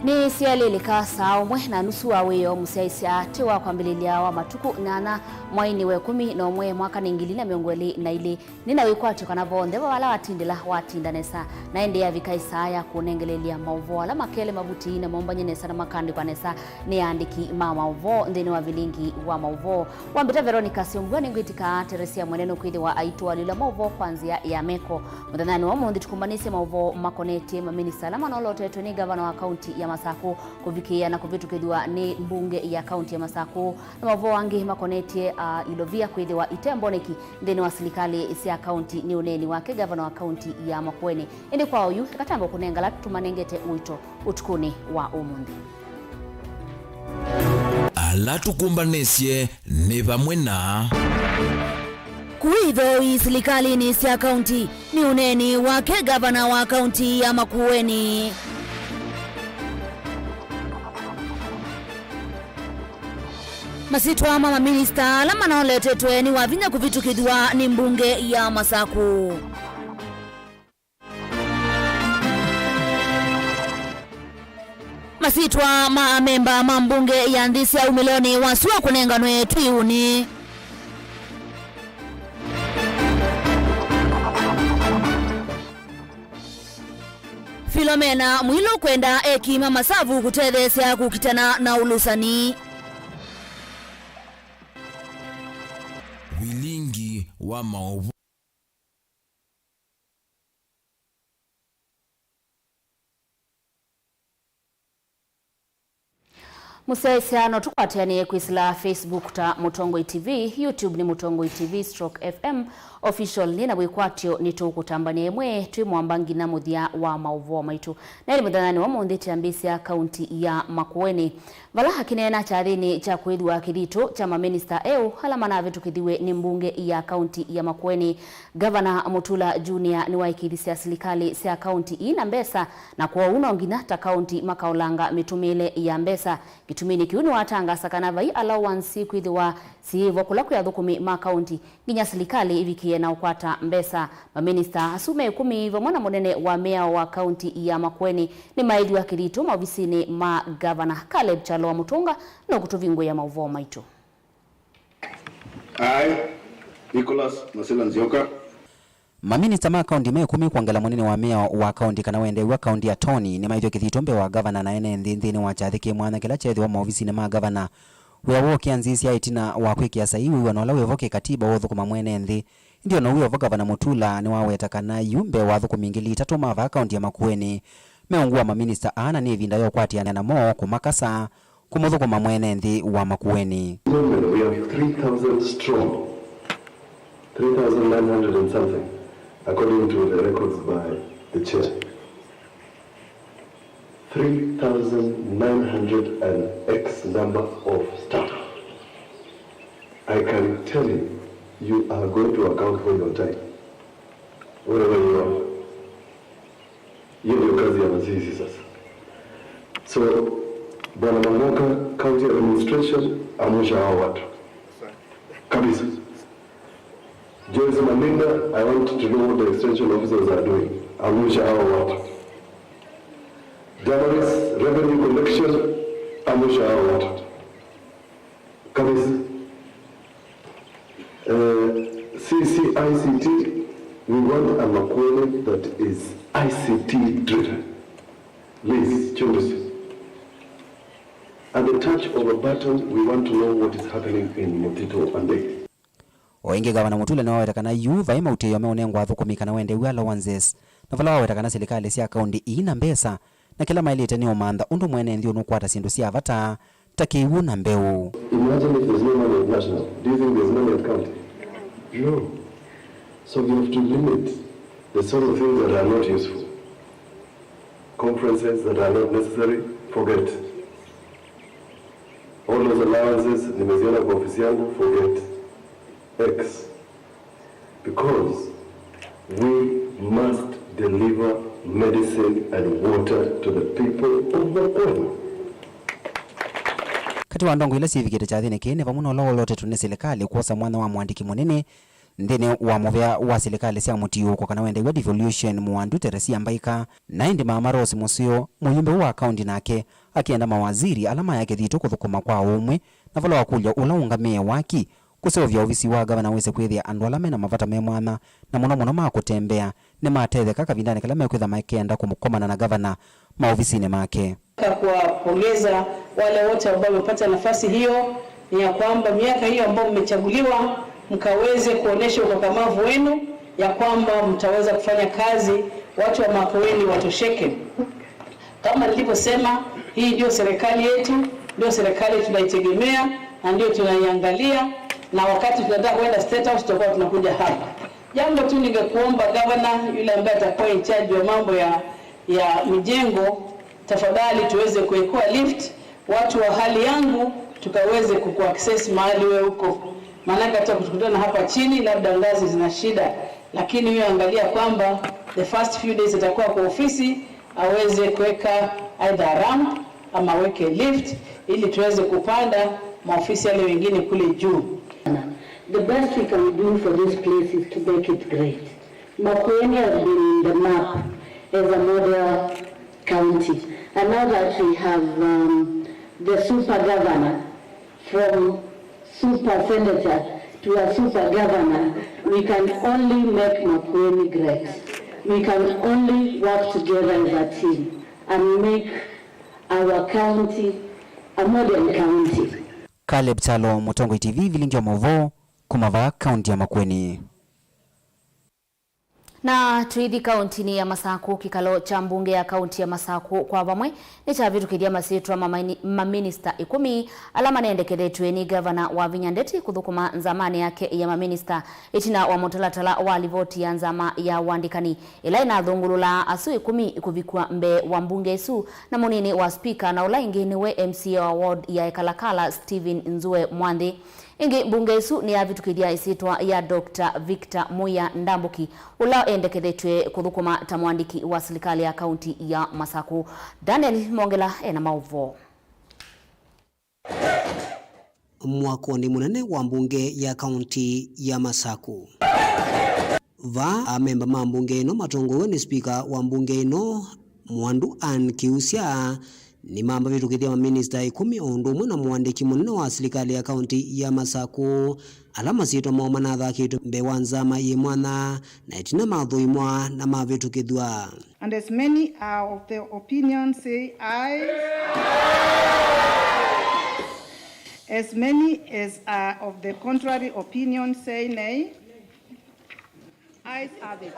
Ni sialilika saa umwe na nusu aweyo musiaisia tiwa kwa mbililia wa matuku nana mwaini we 11 mwaka ningilina miongweli na ili nina wikwati kwa navondewa wala watinda nesa na ende ya vika isaya kunengelelia Mauvoo wala makele mabuti na maumbanye nesa na makandi kwa nesa ni andiki Mauvoo ndini wa Vilingi wa Mauvoo wambita Veronica SYOMBUA ninguitika teresia mweneno kuidhi wa aitu walila Mauvoo kwanzia ya meko mudhanani wa mundi tukumbanisi Mauvoo makoneti mamini salama na olote tueni gavana wa kaunti ya Masako kuvikia na kuvitukidwa ni mbunge ya kaunti ya Masako na Mauvoo wangi makoneti ilovia kuidhiwa itemboneki ndeni wa serikali ya kaunti ni uneni wake gavana wa kaunti ya Makueni indi kwa uyu katambo kunengala tumanengete uito utukuni wa umundi ala tukumbanesie ni vamwe na kuidho serikali ni ya kaunti ni uneni wake gavana wa kaunti ya Makueni masitwa mama minister lama naoletetwe ni wavinya kuvitukidwa ni mbunge ya Masako masitwa memba mbunge ya ndisi ya umiloni wasiwa kunenganwe twiuni Filomena mwilo kwenda ekima masavu kutethesya kukitana na ulusani Vilingi wa Mauvoo Musaisiano tukwatianie kwisila Facebook ta Mutongoi TV, YouTube ni Mutongoi TV /FM official ni na wikwatio ni tukutambanie mwe twi mwambangi na muthia wa Mauvoo maitu. Na ili mudhanani wa mundhiti ambisia kaunti ya Makueni. Vala hakinena chathini cha kuidhwa kirito cha maminista eo halamana vitu kithiwe ni mbunge ya kaunti ya Makueni. Gavana Mutula Junior ni waikithisia serikali ya kaunti ina mbesa na kwa unongina ta kaunti makaulanga mitumile ya mbesa. Kitumini kiunu watanga sakanava hii allowance kuidhwa siivo kula kuyadhukumi makaunti nginya serikali ivikie na ukwata mbesa. Maminista asume 10 hivyo mwana monene wa mea wa kaunti ya Makueni ni maidhi wa kirito maofisini ma gavana Caleb Chaloa Mutunga na kutuvingo ya Mauvoo maitu. Nicholas Masela Nzioka. Maminista ma kaunti me 10 kuangela monene wa mea wa kaunti kana wende wa kaunti ya Tony ni maidhi kithitombe wa gavana na ene ndini wa chathiki mwana kila chethi wa maofisini ma gavana wewo kianzisia itina wa kwikia saiwi wanola wevoke katiba wothukuma mwene nthi ndio na wewo gavana Mutula ni waweta kana yumbe wathukumi ngili 3 mava akaunti ya Makueni meongua maminista ana ni vinda yo kwatiana na mo kumakasa kumuthukuma mwene nthi wa Makueni. We have 3,000 strong, 3,900 and something according to the records by the chair. 3,900 and X number of staff. I can tell you, you are going to account for your time. Wherever you are. Hiyo ndio kazi ya mazizi sasa. So, Bwana Mamoka, County Administration, amusha hao watu. Kabisa. Joyce Maninga, I want to know what the extension officers are doing. Amusha hao watu. Damaris, revenue collection, amusha hao watu. Kabisa. CCICT, we want a Makueni that is ICT driven. Please, choose. At the touch of a button, we want to know what is happening in Mutito and Lake. Oinge gavana Mutula na waweta kana yu vaima uteyo meonengwa thukumika na wende wala wanzes na vala waweta kana serikali cia kaunti ina mbesa na kila mailite ni omantha undu mwene nthi unukwata sindu cia vata takiwu na mbeu. Imagine if there's no money at national. Do you think there's money at county? No. So we have to limit the sort of things that are not useful. Conferences that are not necessary, forget. All those allowances, nimeziona kwa ofisi yangu, forget. X. Because we must deliver medicine and water to the people of Mauvoo. Kati wa ndongo ile civikite chathini kine pamuno lo lote tune serikali kuosa mwana wa mwandiki munene ndene wa movea wa serikali cia mutiuko kana wende wa devolution Mwandu Teresia Mbaika na indi Mama Rose Musio muyumbe wa akaunti nake akienda mawaziri alama yake thito kuthukuma kwa umwe na vala wakulya ula ungamie waki kusovya ofisi wa gavana wese kwithia andu alame na mavata me mwana na muno makutembea ni matetheka kavindani kala mekwitha makenda kumukomana na gavana maofisini make. Kuwapongeza wale wote ambao wamepata nafasi hiyo, ni ya kwamba miaka hiyo ambao mmechaguliwa mkaweze kuonesha ukakamavu wenu, ya kwamba mtaweza kufanya kazi, watu wa Makueni watosheke. Kama nilivyosema, hii ndio serikali yetu, ndio serikali tunaitegemea na ndio tunaiangalia, na wakati tunataka kwenda State House tutakuwa tunakuja hapa. Jambo tu ningekuomba gavana yule ambaye atakuwa in charge wa mambo ya mijengo, tafadhali tuweze kuwekwa lift watu wa hali yangu tukaweze kuaccess mahali wewe huko. Maana hata kutukutana hapa chini labda ngazi zina shida, lakini wewe angalia kwamba the first few days itakuwa kwa ofisi aweze kuweka either ramp ama weke lift ili tuweze kupanda maofisi yale wengine kule juu. The best we can do for this place is to make it great. Makueni has been in the map as a model county, and now that we have the super governor, from super senator to a super governor, we can only make Makueni great. We can only work together as a team and make our county a model county. Caleb Chalo, Mutongo TV, Vilingi Mauvoo, kumava kaunti ya Makueni. Na tuithi kaunti ni ya Masaku, kikalo cha mbunge ya kaunti ya Masaku kwa vamwe ni cha vitu kidia masitwa maminista 10 alama nendekethetwe ni gavana wa Vinyandeti kuthukuma nzamani yake ya maminista itina wa mutalatala wa livoti ya nzama ya wandikani ila inathungulula asu 10 kuvikwa mbe wa mbunge isu na munini wa speaker na ula ingi niwe MCA wa ward ya Ekalakala Stephen Nzue Mwandhi. Ingi bunge isu ni ya vitu kidia isitwa ya Dr. Victor Muya Ndambuki ula endekethetwe kuthukuma tamwandiki wa serikali ya kaunti ya Masaku. Daniel Mongela ena Mauvoo. Mwakoni munene wa mbunge ya kaunti ya Masaku va amemba mambunge ino matongowe ni speaker wa mbunge ino Mwandu Ann Kiusya ni mamba vitukithia maminista 10 ondumwe na mwandiki munene wa serikali ya kaunti ya Masaku alama sitwa maoma na athakitu mbe wa nzama ye mwana na itina mathuimwa na mavitukithwa. And as many are of the opinion say aye. As many as are of the contrary opinion say nay. Ayes have it.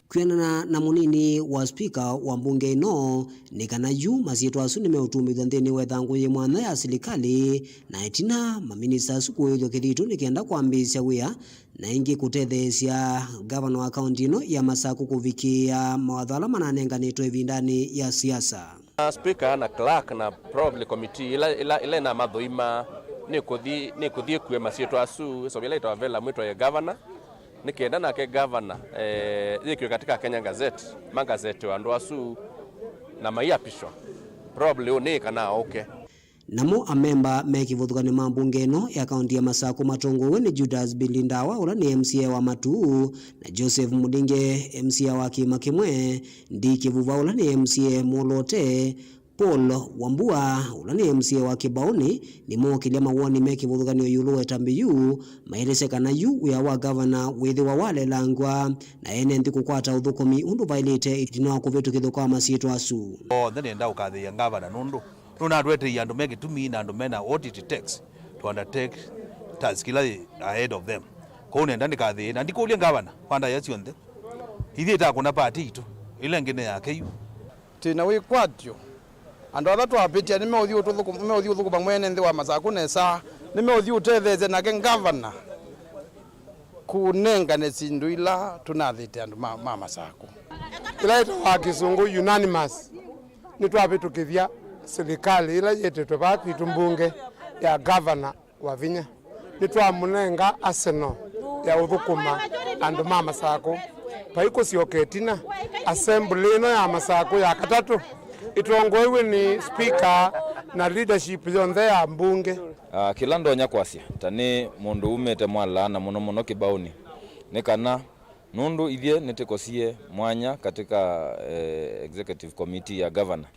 Kwenana na munini wa speaker wa mbunge ino ni kana yu masietu asu nimeutumithwa nthini wethangu ye mwana ya serikali na itina maminista asu kuithwa kithitu nikienda kwambisya wia na ingi kutetheesya gavana wa kaunti ino ya Masaku kuvikia mawatho ala mananenganitwe vindani ya siasa. Speaker na clerk na probably committee ila na mathoima ni kuthie kwe masietu asu so bila itawavela mwitwa ya governor nikienda nake governor yikyo katika Kenya Gazette magazette andu asu na maiapishwa probably unika na okay. Namo amemba mekivuthukani mambunge ino ya kaunti ya Masaku matongowe ni Judas Bilindawa ula ni MCA wa Matuu na Joseph Mudinge MCA wa Kimakimwe, Ndiki Vuva ula ni MCA Molote, Paul Wambua ula ni MCA wa Kibaoni ni mokilia mawoni mekivuthukani yulu etambiyu maeleseka na yu uya wa governor withi wa wale langwa na ene ndi kukwata uthukumi undu vailite itino kuvitukithwa kwa masietu asu. Then enda ukathia governor nundu nuna adwete yandu megi tumi na ndumena what it takes to undertake task ahead of them. Ko nenda ndikathia na ndikulia governor panda ya cionthe ithieta kuna party itu ile ngine yake yu tina wikwatyo andu athatu apitia ni meuthi uthukuma mwene nthi wa Masaku nesa ni meuthi utetheze nake governor kunengane sindu ila tunathite andu ma Masaku ila ito wa kisungu unanimous ni twavitukithia serikali ila yetetwe baki tumbunge ya governor wa Vinya ni twamunenga arsenal ya uthukuma andu ma Masaku paiko sioketina assembly ino ya Masaku ya katatu itongoiwe ni speaker na leadership yonthe ya mbunge. kila ndonya kwasia tani mundu umete mwala na muno kibauni nekana nundu ithie nitikosie mwanya katika executive committee ya governor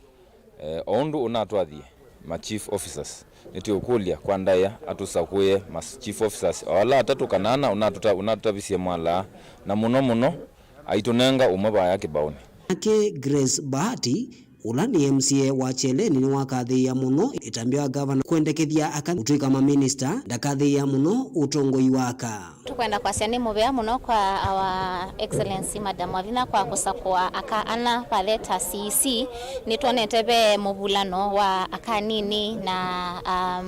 ondu unatwathie ma chief officers nitiokulia kwa ndaya atusakuye ma chief officers wala atatu kanana unatutavisie mwala na muno aitunenga umaba ya kibauni ake Grace Bahati ula ni MCA wa Cheleni ni wakathia muno itambia governor kwendekethia akatuika ma minister ndakathia muno utongoi waka tukwenda kwa siani mubea muno kwa our excellency madam Wavina kwa kusakwa akaana paleta CC nitonetebe mubulano wa akanini na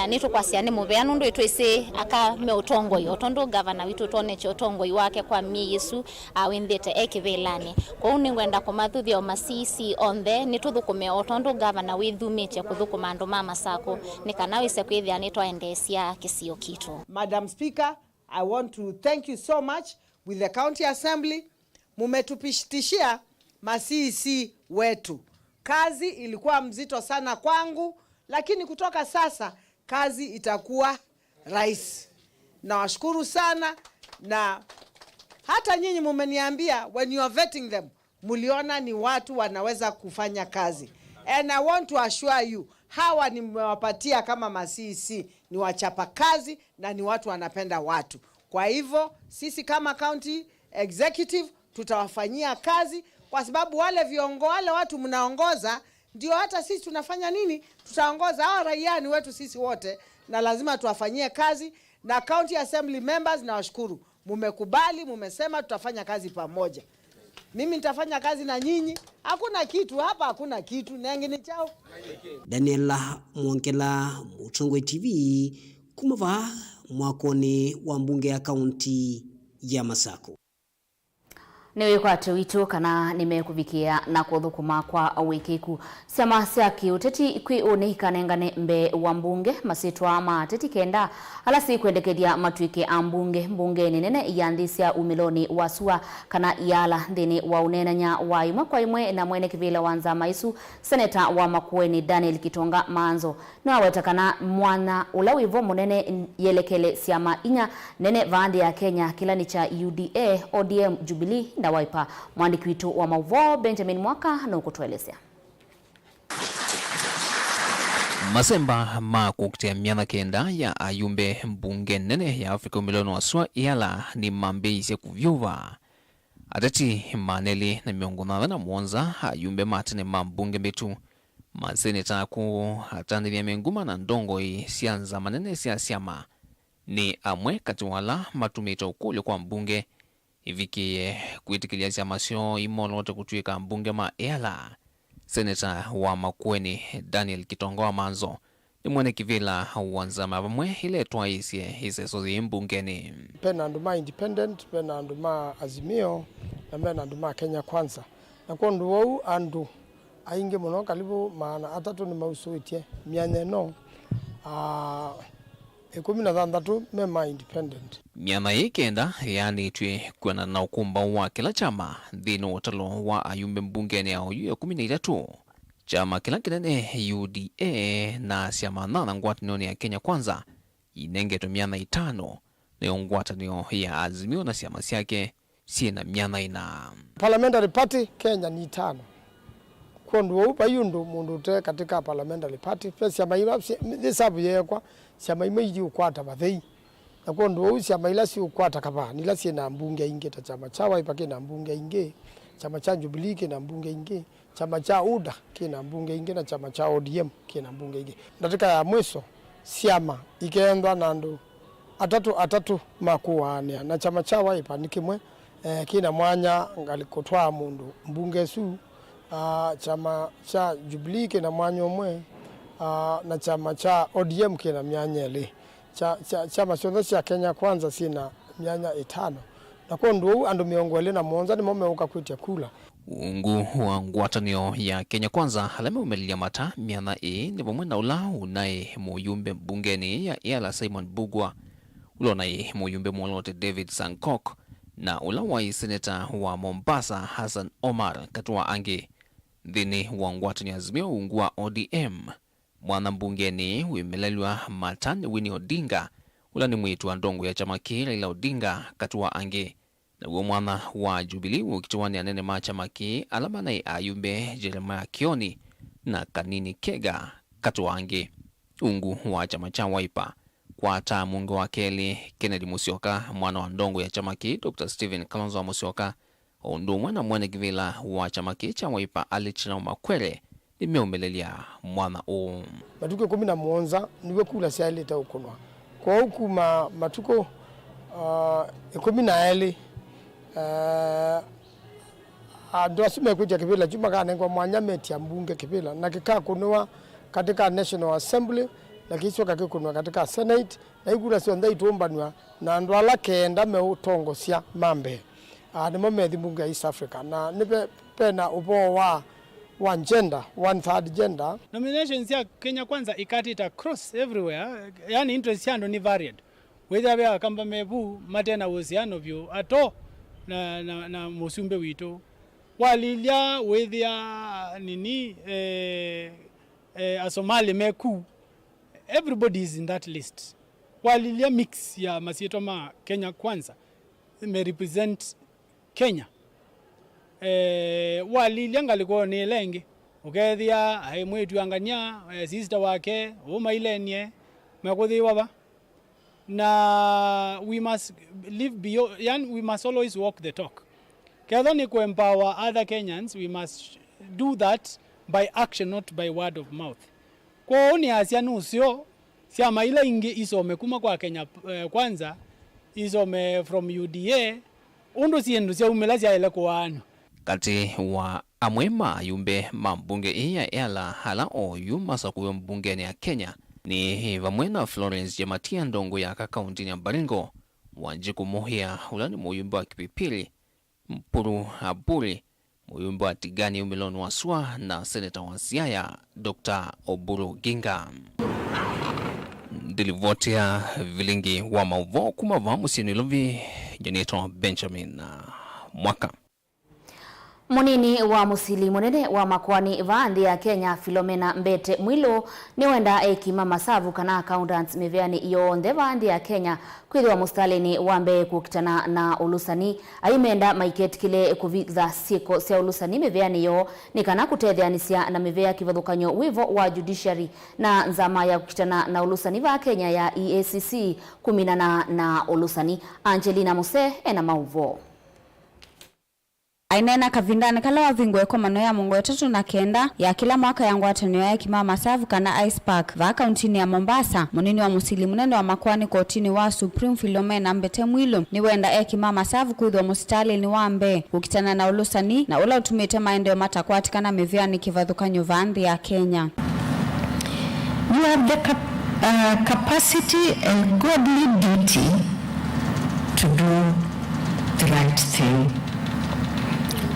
nitu kwa siani mubea nundu itwise aka me utongoi otondo governor witu toneche utongoi wake kwa Yesu awindete ekivelani kwa uningwenda kumathuthia ma CC onde nituthukume otondo governor withumite kuthukuma andu mama sako nikanawise kwithia nitwaendesia kisio kitu. Madam Speaker, I want to thank you so much with the county assembly. Mumetupitishia ma-CEC wetu. Kazi ilikuwa mzito sana kwangu, lakini kutoka sasa kazi itakuwa rahisi. Nawashukuru sana na hata nyinyi mumeniambia when you are vetting them, muliona ni watu wanaweza kufanya kazi. And I want to assure you, hawa nimewapatia kama ma-CEC ni wachapa kazi na ni watu wanapenda watu. Kwa hivyo sisi kama county executive tutawafanyia kazi kwa sababu wale watu mnaongoza ndio hata sisi tunafanya nini? Tutaongoza hao raia ni wetu sisi wote na lazima tuwafanyie kazi na county assembly members na washukuru. Mumekubali, mumesema tutafanya kazi pamoja. Mimi nitafanya kazi na nyinyi. Hakuna kitu hapa, hakuna kitu. Nengine chao. Daniela Mwonkela, Mutongwe TV, kumava mwakoni wa mbunge ya kaunti ya Masako. Niwe kwa tuwitu kana nimekuvikia na kuthukuma kwa wikiku sama siaki uteti kwi unihikanengane mbe wa mbunge masitwa mateti kenda alasi kwendekethia matwike a mbunge nene yandisia umiloni wasua kana yala ndini wa unenanya wa imwe kwa imwe na mwene kivila wanza maisu seneta wa Makueni Daniel Kitonga Manzo na wetakana mwana ulawivo munene yelekele siama inya nene vandi ya Kenya kilani cha UDA ODM Jubilee na Wiper. Mwandiki wetu wa Mauvoo Benjamin Mwaka na ukutuelezea. Masemba makukutia miana kenda ya ayumbe mbunge nene ya Afrika umiloni wasua yala ni mambeise kuvyuva. Atati maneli na miongona na mwonza ayumbe matene mbunge betu. Maseneta ku hatandivya menguma na ndongoi sianza manene siama. Ni amwe katiwala matumita ukuli kwa mbunge. Iviki kuitikilia siamasyo imolote kutuika mbunge maela. Seneta wa Makueni Daniel Kitonga Manzo ni mwene kivila wanza mabamwe ile twaisye isesozi mbungeni. Pena nduma independent, pena nduma azimio, na pena nduma Kenya kwanza. Na kwa ndu wau andu ainge muno kalibu maana atatu ni mausuitie mianya no 16 mema independent. Miana ikenda yani twe kuana na ukumba wa kila chama dhino watalo wa ayumbe mbungeni ya 13. Chama kila kinene UDA na siama nana ngwatanio ya Kenya kwanza inengeto miana 5 na ngwatanio ya azimio na siama siake sina miana ina. Parliamentary party Kenya ni 5. Kwa ndu upa yundu mundu te katika parliamentary party pesa siama ila sabu yekwa siama imeji ukwata bathei. Na kwa ndu siama ila si ukwata kaba nila si na mbunge inge ta chama cha Wiper ke na mbunge inge, chama cha Jubilee ke na mbunge inge, chama cha UDA ke na mbunge inge na chama cha ODM ke na mbunge inge. Ndatika ya mweso siama ikeendwa na ndu atatu makuwania na chama cha Wiper nikimwe kina mwanya ngalikotwa mundu mbunge su chama cha Jubilee ke na mwanya omwe na chama cha ODM ke na myanya ile. Chama cha Kenya kwanza sina myanya 5 na kwa ndu andu miongole na monza ni momeuka kwitia kula ungu wa ngwatanio ya Kenya kwanza halame umelia mata miana ni bomwe na ula unaye muyumbe mbungeni ya Yala Simon Bugwa ulonaye muyumbe mwolote David Sankok na ula wa seneta wa Mombasa Hassan Omar katwa ange dhini wa ngwatanio azimio ungua ODM mwana mbungeni wimelelwa Matan Winnie Odinga ula ni mwitu wa ndongo ya chama ki Raila Odinga katua ange na uo mwana wa Jubilee ukituwani anene machama ki alama na Ayumbe Jeremiah Kioni na Kanini Kega katua ange ungu wa chama cha Wiper kwa ata mungo wa Kelly Kennedy Musyoka mwana wa ndongo ya chama ki Dr. Stephen Kalonzo wa Musyoka ondu mwana mwana givila wa chama ki cha Wiper Alichina Makwere nimeumbelelia mwana o matuko 11 niwe kula sialeta ukunwa kwa huku matuko 12 ando asume kuja kibila juma kana kwa mwanya meti ya mbunge kibila na kikaa kunwa katika National Assembly na kisho kakikunwa katika Senate na igura sio ndai tuombanwa na ndo ala kenda meutongo sia mambe nimo methi mbunge East Africa na nipe pena upo wa one gender, one third gender. Nominations ya Kenya Kwanza ikati ita cross everywhere. Yani interest yando ni varied. Whether we akamba mebu matena uhusiano vyo ato na musumbe wito. Walilia whether nini asomali meku. Everybody is in that list. Walilia mix ya masieto ma Kenya Kwanza me represent Kenya. Walilia liko ni lenge ukethia mwetu angania sister wake umailenie makuthi baba na we must live beyond, yani we must always walk the talk. Kadha ni empower other Kenyans, we must do that by action, not by word of mouth. Kwa ni asia nusio siama ile ingi isome kuma kwa Kenya Kwanza isome from UDA undo siendu sia umelasia ile kwa ano kati wa amwema yumbe mambunge iya ela hala o yuma sakuyo mbungeni ya Kenya ni vamwena Florence Jematia ndongo ya kaunti ya Baringo wanjiku mohia ulani muyumbe wa Kipipili Mpuru Aburi muyumbe wa Tigani Umiloni Waswa na Senator wa Siaya Dr. Oburu Ginga Dilivotia Vilingi wa Mauvoo kumava musini lovi Janito Benjamin Mwaka. Munini wa musili munene wa makwani vaandi ya Kenya Philomena Mbete Mwilo ni wenda ekimama savu kana accountants meveani iyo ndhe vaandi ya Kenya kwithwa mustalini wambe kukitana na ulusani aimenda maiketi kile kuviza siko sia ulusani meveani iyo ni kana kutethianisia na mevea kivathukanyo wivo wa judiciary na nzama ya kukitana na ulusani va Kenya ya EACC kuminana na ulusani. Angelina Muse ena Mauvoo. Ainena kavindani kala wavingwe kwa mano ya mungu 39 ya kila mwaka ya ngwatanio ya kimama savu kana Ice Park va kauntini ya Mombasa. Munini wa musili munene wa makwani kotini wa Supreme Philomena Mbete Mwilo ni wenda kimama savu kuidhwa musitali ni wambe kukitana na ulusani na ula utumite maendeleo matakwati kana meviani kivathukanyo vaandi ya Kenya. You have the capacity and godly duty to do the right thing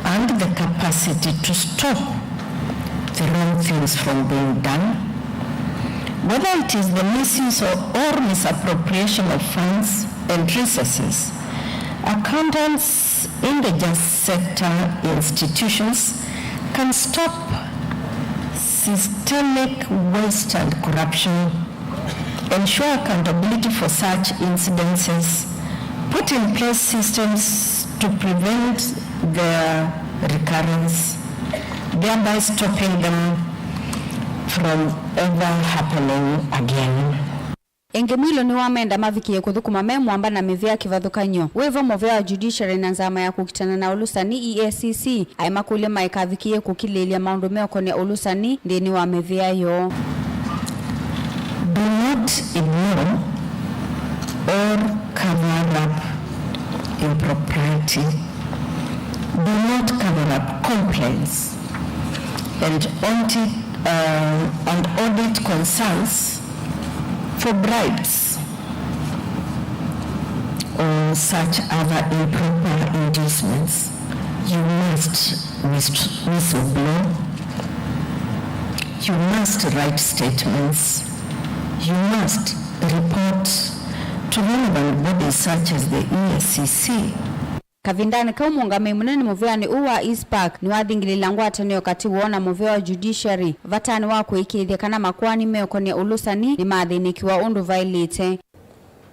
and the capacity to stop the wrong things from being done, whether it is the misuse or misappropriation of funds and resources. Accountants in the justice sector institutions can stop systemic waste and corruption, ensure accountability for such incidences, put in place systems to prevent their recurrence, thereby stopping them from ever happening again. Enge Mwilo ni wamenda mavikie kuthukuma memwamba na mevea kivathukanyo wivo movea wa judiciary na nzama ya kukitana na ulusani EACC aimakule maikavikie kukilelia maundu meokone ulusani ndini wa mevea yo. Do not ignore or cover up impropriety. Do not cover up complaints and audit concerns for bribes or such other improper inducements. You must whistleblow. You must write statements. You must report to relevant bodies such as the EACC. kavindani kaumungame munene muveani uwa East Park ni wathingilila ngwatanio kati wona muvea wa judiciary vatani wa kuikithia kana makwani meokonia ulusani ni mathinikiwa undu vailite.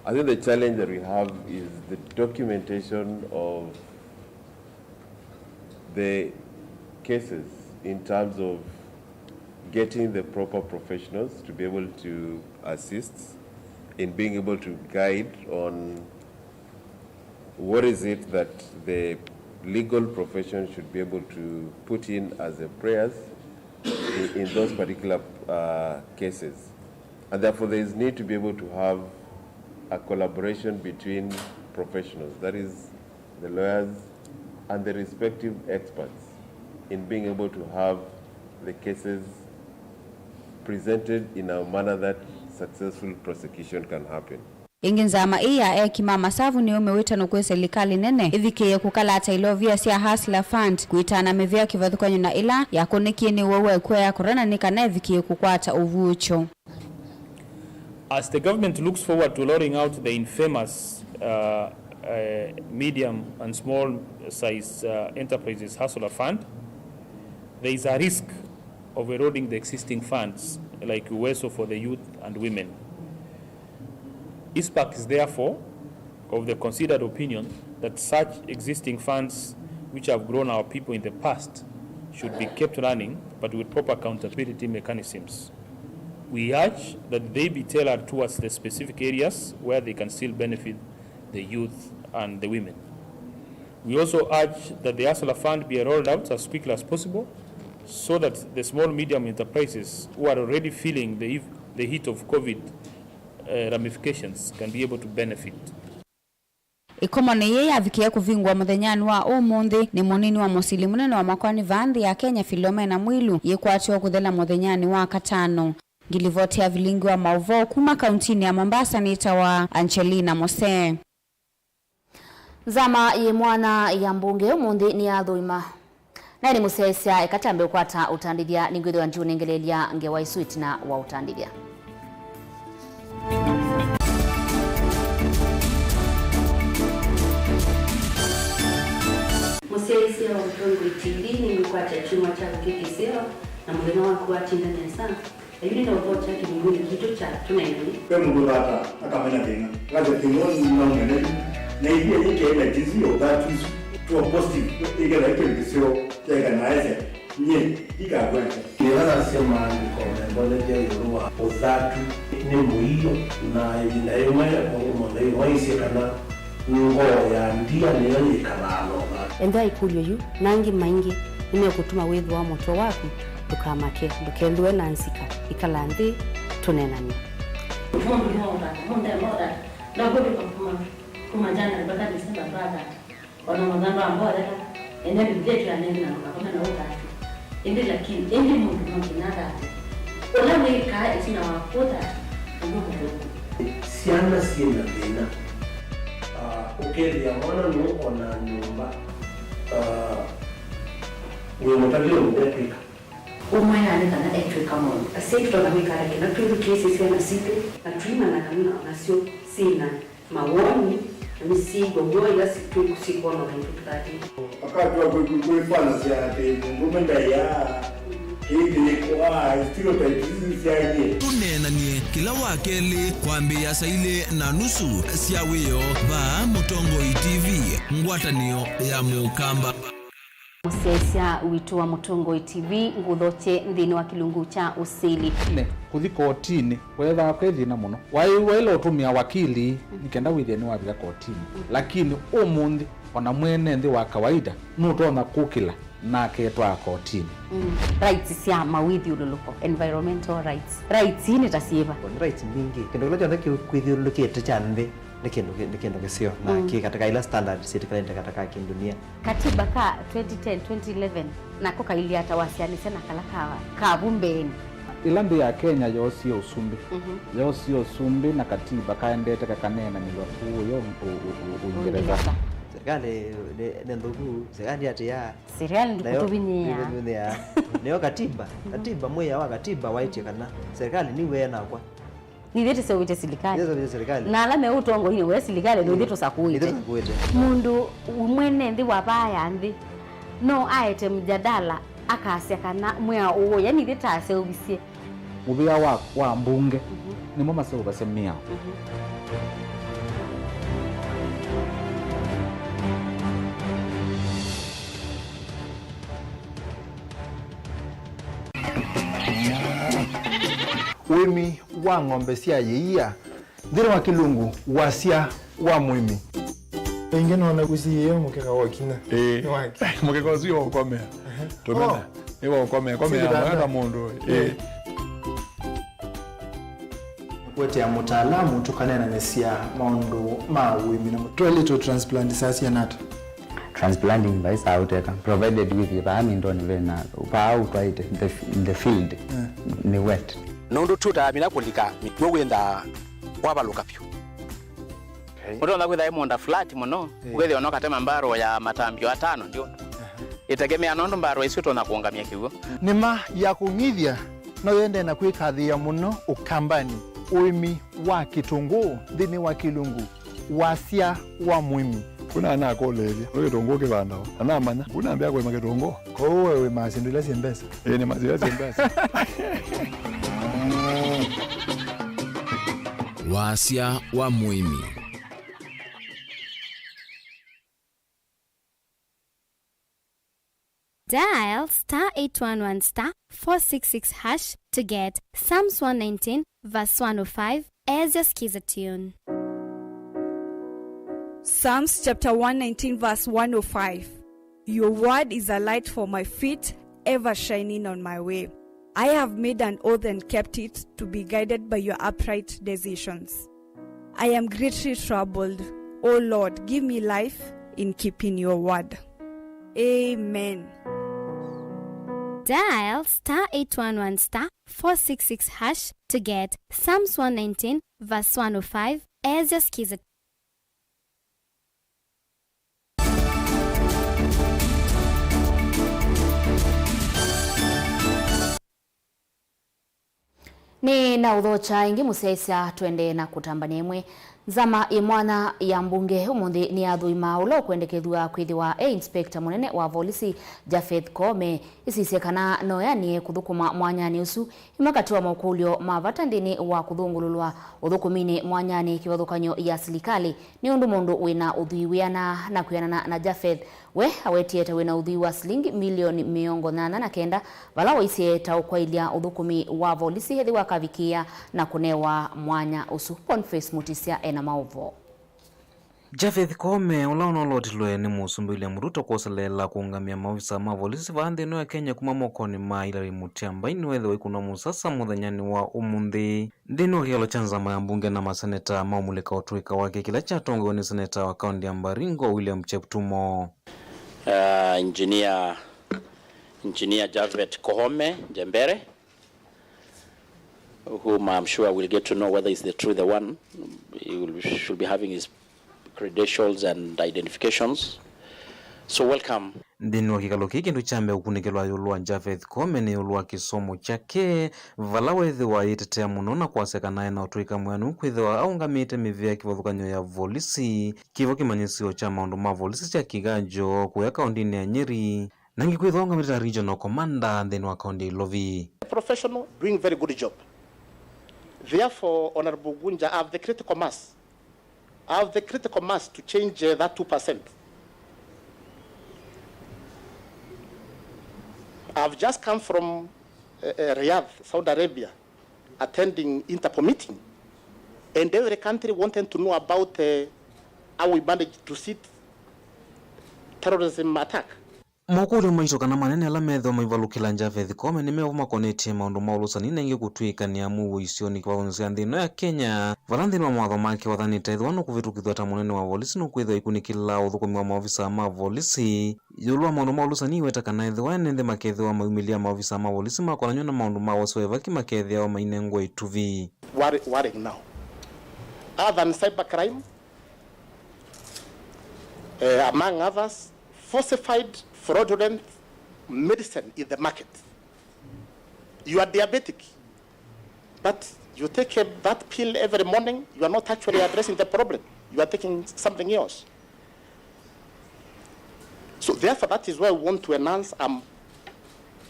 I think the challenge that we have is the documentation of the cases in terms of getting the proper professionals to be able to assist in being able to guide on what is it that the legal profession should be able to put in as a prayers in those particular cases. And therefore there is need to be able to have a collaboration between professionals, that is the lawyers and the respective experts, in being able to have the cases presented in a manner that successful prosecution can happen. Inginzama iya kimama savu ni umewita no kwe serikali nene ithikeye kukala ata ilovia sia Hustler Fund kuitana mevia kivathukanyo na ila yakonekie ni wewe kwa ya korana nikana ithikeye kukwata uvucho. As the government looks forward to rolling out the infamous medium and small size enterprises Hustler Fund, there is a risk of eroding the existing funds like UESO for the youth and women. ISPAC is therefore of the considered opinion that such existing funds which have grown our people in the past should be kept running, but with proper accountability mechanisms. We urge that they be tailored towards the specific areas where they can still benefit the youth and the women. We also urge that the Hustler Fund be rolled out as quickly as possible so that the small medium enterprises who are already feeling the heat of COVID ramifications can be able to benefit. Ikomone yeye avikia kuvingwa muthenyani wa umuthi ni munini wa musili munene wa makwani vanthi ya Kenya Philomena Mwilu yekwatiwa kuthela muthenyani wa katano. Ngilivoti ya Vilingi wa Mauvoo kuma kauntini ya Mombasa ni itawa Angelina Mose. Zama ye mwana ya mbunge umuthi ni athuima. Nani musesia ekatambe ukwata utandithia ningwitho wa njuni ngelelia ngewa isuiti na wa utandithia. Musesia wa Mutongo TV ni mkwata chuma cha kikiseo na mulema wa kuatinda nesa. Ayuni na uvocha kimuguni kitu cha tunaini. Kwa mugurata akamena tena. Kaza kimoni na ngene. Na hiyo yake ile jinsi ya that is to a positive. Igala yake kiseo ya naise. Nye ikagweka. Kiwana sema ni mbona je yoroa uzatu ni muhiyo na inayoya kwa mwana waisi kana ngo ya ndia ni kabalo. Enda ikulyo yu nangi maingi ime kutuma wethu wa moto waku tukamake ndukendwe na nsika ikalanthi tunenani na gobe kuma jana mpaka Desemba brother wana madhambi ambao dada ende bidete ya neno na kama na utatu ende lakini ende mundu mkinada wala weka isina wakota ndio siana siena tena ukeli ya mwana no ona nyumba wewe mtadio ndepika umaya ni kana etrika mo asito na mikara kina kitu kesi sema sipe na trima na kana na sio sina mawoni na misigo ngoja situ kusikona na mtukati wakati wa kuifanya siate ngomenda ya hii ni kwa stereotypes siaje tunenanie kila wakeli kwambia saile na nusu siawiyo ba Mutongo TV ngwatanio ya mukamba. Musesia witu wa Mutongo TV nguthoche nthini wa kilungu cha usili ne kuthi kotini wetha kwethina muno wailo utumia wakili nikenda witheni wa bila kotini lakini umundi ona mwene nthi wa kawaida nutona kukila na ketwa kotini rights cia mawithi ululuko environmental rights ni tasieva rights mingi kendo kila jonda kwithiulukite chanthi nikendo kisio na ki katika ila standard serikali katika kindunia katiba ka 2010 2011 nako kaili atawasiani sana kala kabumbeni ilambi ya Kenya yosio usumbi yosio usumbi na katiba kaendete kakanena nilwakuyo Uingereza serikali nendugu serikali ati ya serikali ndukutubinia neo katiba mweya wa katiba waiti kana serikali ni wena kwa ni vete se wite silikali Yezo vite serikali na ala me utongo ine we silikali no vito sakuite mundu umwene ndi wabaya ndi no aite mjadala akasya kana mwa uwo yani vitase ubisie mubia wa mbunge ni mama se ubasemia wimi wa ng'ombe cia yeia thiri wa kilungu wasia wa mwimi ingi nona guciyo mukeka wakina mukeka ucio ukomea tumena iwo ukomea mwana mundu wete ya mutaalamu tukanena nesia maundu ma wimi na toilet transplant sasa nata transplanting by sauteka provided with the amindoni vena pa out right in the field ni wet nundu tuta mina kulika mitwo wenda wabaluka pyo Mutonda kwitha imonda flat muno ugethi onoka tema mbaro ya matambio atano ndio itegemea nondo mbaro icio tona kuongamia kiugo nima ya kungithia no yende na kwikathia muno ukambani uimi wa kitunguu thini wa kilungu wasia wa mwimi kuna ana kolelia no kitunguu kibanda ana manya kuna ambia kwa kitunguu kwa wewe masindile simbesa ni mazile simbesa wasia wa mwimi Dial *811*466# to get Psalms 119 verse 105 as your skiza tune. Psalms chapter 119 verse 105. Your word is a light for my feet, ever shining on my way. I have made an oath and kept it to be guided by your upright decisions. I am greatly troubled. O Lord, give me life in keeping your word. Amen. Dial *811*466# to get Psalms 119 verse 105 as your skiza. Ni na udhocha ingi musesia twende na kutambania imwe zama imwana ya mbunge umundi ni athuima ulo kwendekethua kwithiwa inspector munene wa polisi Jafeth Kome isisekana no yani kuthukuma mwanyani usu imakatiwa maukulio mavatandini wa kuthungululwa uthukumini mwanyani kivathukanyo ya serikali ni undu mundu wina uthuiwiana na kuyanana na Jafeth we awetiete wina uthui wa shilingi milioni 89 vala waisieta ukwailia uthukumi wa polisi hethi wakavikia na kunewa mwanya usu. Boniface Mutisia ena Mauvoo. Jafeth Kome ula unolotilwe ni musumbile Ruto kuoselela kuungamia maofisa ma polisi vaanthino ya Kenya kuma mokoni ma Hilary Mutyamba inwethe waikuna musasa muthanyani wa umuthi ndino hiolo chanza ma mbunge na maseneta maumulika utuika wake kila chatongo ni seneta wa kaunti ya Baringo William Cheptumo. Engineer Jafeth Kome Jembere, whom I'm sure we'll get to know whether he's the one. He should be having his credentials and identifications. So welcome. Ndino kikalo kiki ndu chambe ukunikelwa yulua Jafeth Kome ni yulua kisomo chake valawethi wa itetea muno na kuwaseka nae na utuika mwanu kwithiwa aungamite mivia kivathukanyo ya volisi kivo kimanyisio cha maundu ma volisi cha Kiganjo kuya kaundini ya Nyeri nangi kwithiwa aungamite regional commander ndino wa kaundi Lovi. Professional doing very good job. Therefore, Honorable Gunja, I have the critical mass. To change that 2%. I've just come from Riyadh, Saudi Arabia, attending Interpol meeting, and every country wanted to know about how we managed to see terrorism attack. Mokuri maishoka na manene ala metho maivalukila Jafeth Kome ni meo makonetie maundu maulusani nengi kutuika ni Mauvoo isioni kwa unzia ndino ya Kenya valandhino wa mwatho make wathanite ithwano kuvitukithwa ta munene wa polisi no kwithwa ikunikila uthukumi wa maofisa ma polisi yulwa maundu maulusani wetakana ithwa nende makethwa maumilia maofisa ma polisi makonanywa na maundu ma wasiweva kimakethia wa mainengo ituvi. Worrying now. Other than cybercrime, among others, falsified fraudulent medicine in the market. You are diabetic, but You take that pill every morning, you are not actually addressing the problem. You are taking something else. So therefore, that is why we want to enhance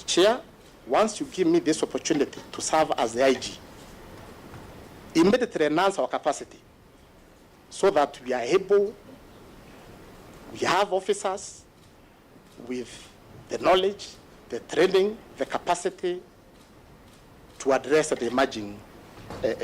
Chair, once you give me this opportunity to serve as the IG, immediately enhance our capacity so that we are able, we have officers with the knowledge, the training, the capacity to address the emerging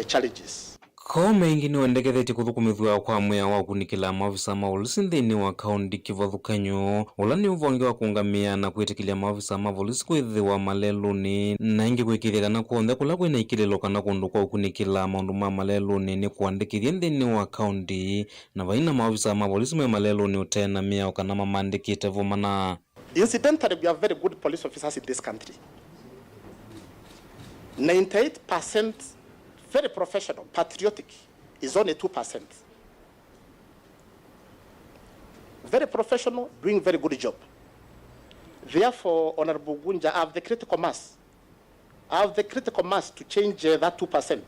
challenges. Kome ingine wendekethetie kuthukumithwa kwa mwea wa kunikila maofisa mavolisi nthini wa kaundi kivathukanyo ula ni uvongi wa kuungamia na kwitikilia maofisa mavolisi kwithiwa maleluni na ingi kwikithia kana kuonthe kula kwina ikililo kana kundu kwa kunikila maundu ma maleluni ni kuandikithia nthini wa kaundi na vaina maofisa mavolisi me maleluni utena miao kana mamandikite vumana. Incidentally, we have very good police officers in this country. 98% very professional, patriotic, is only 2%. Very professional, doing very good job. Therefore, Honorable Gunja, I have the critical mass. I have the critical mass to change that 2%.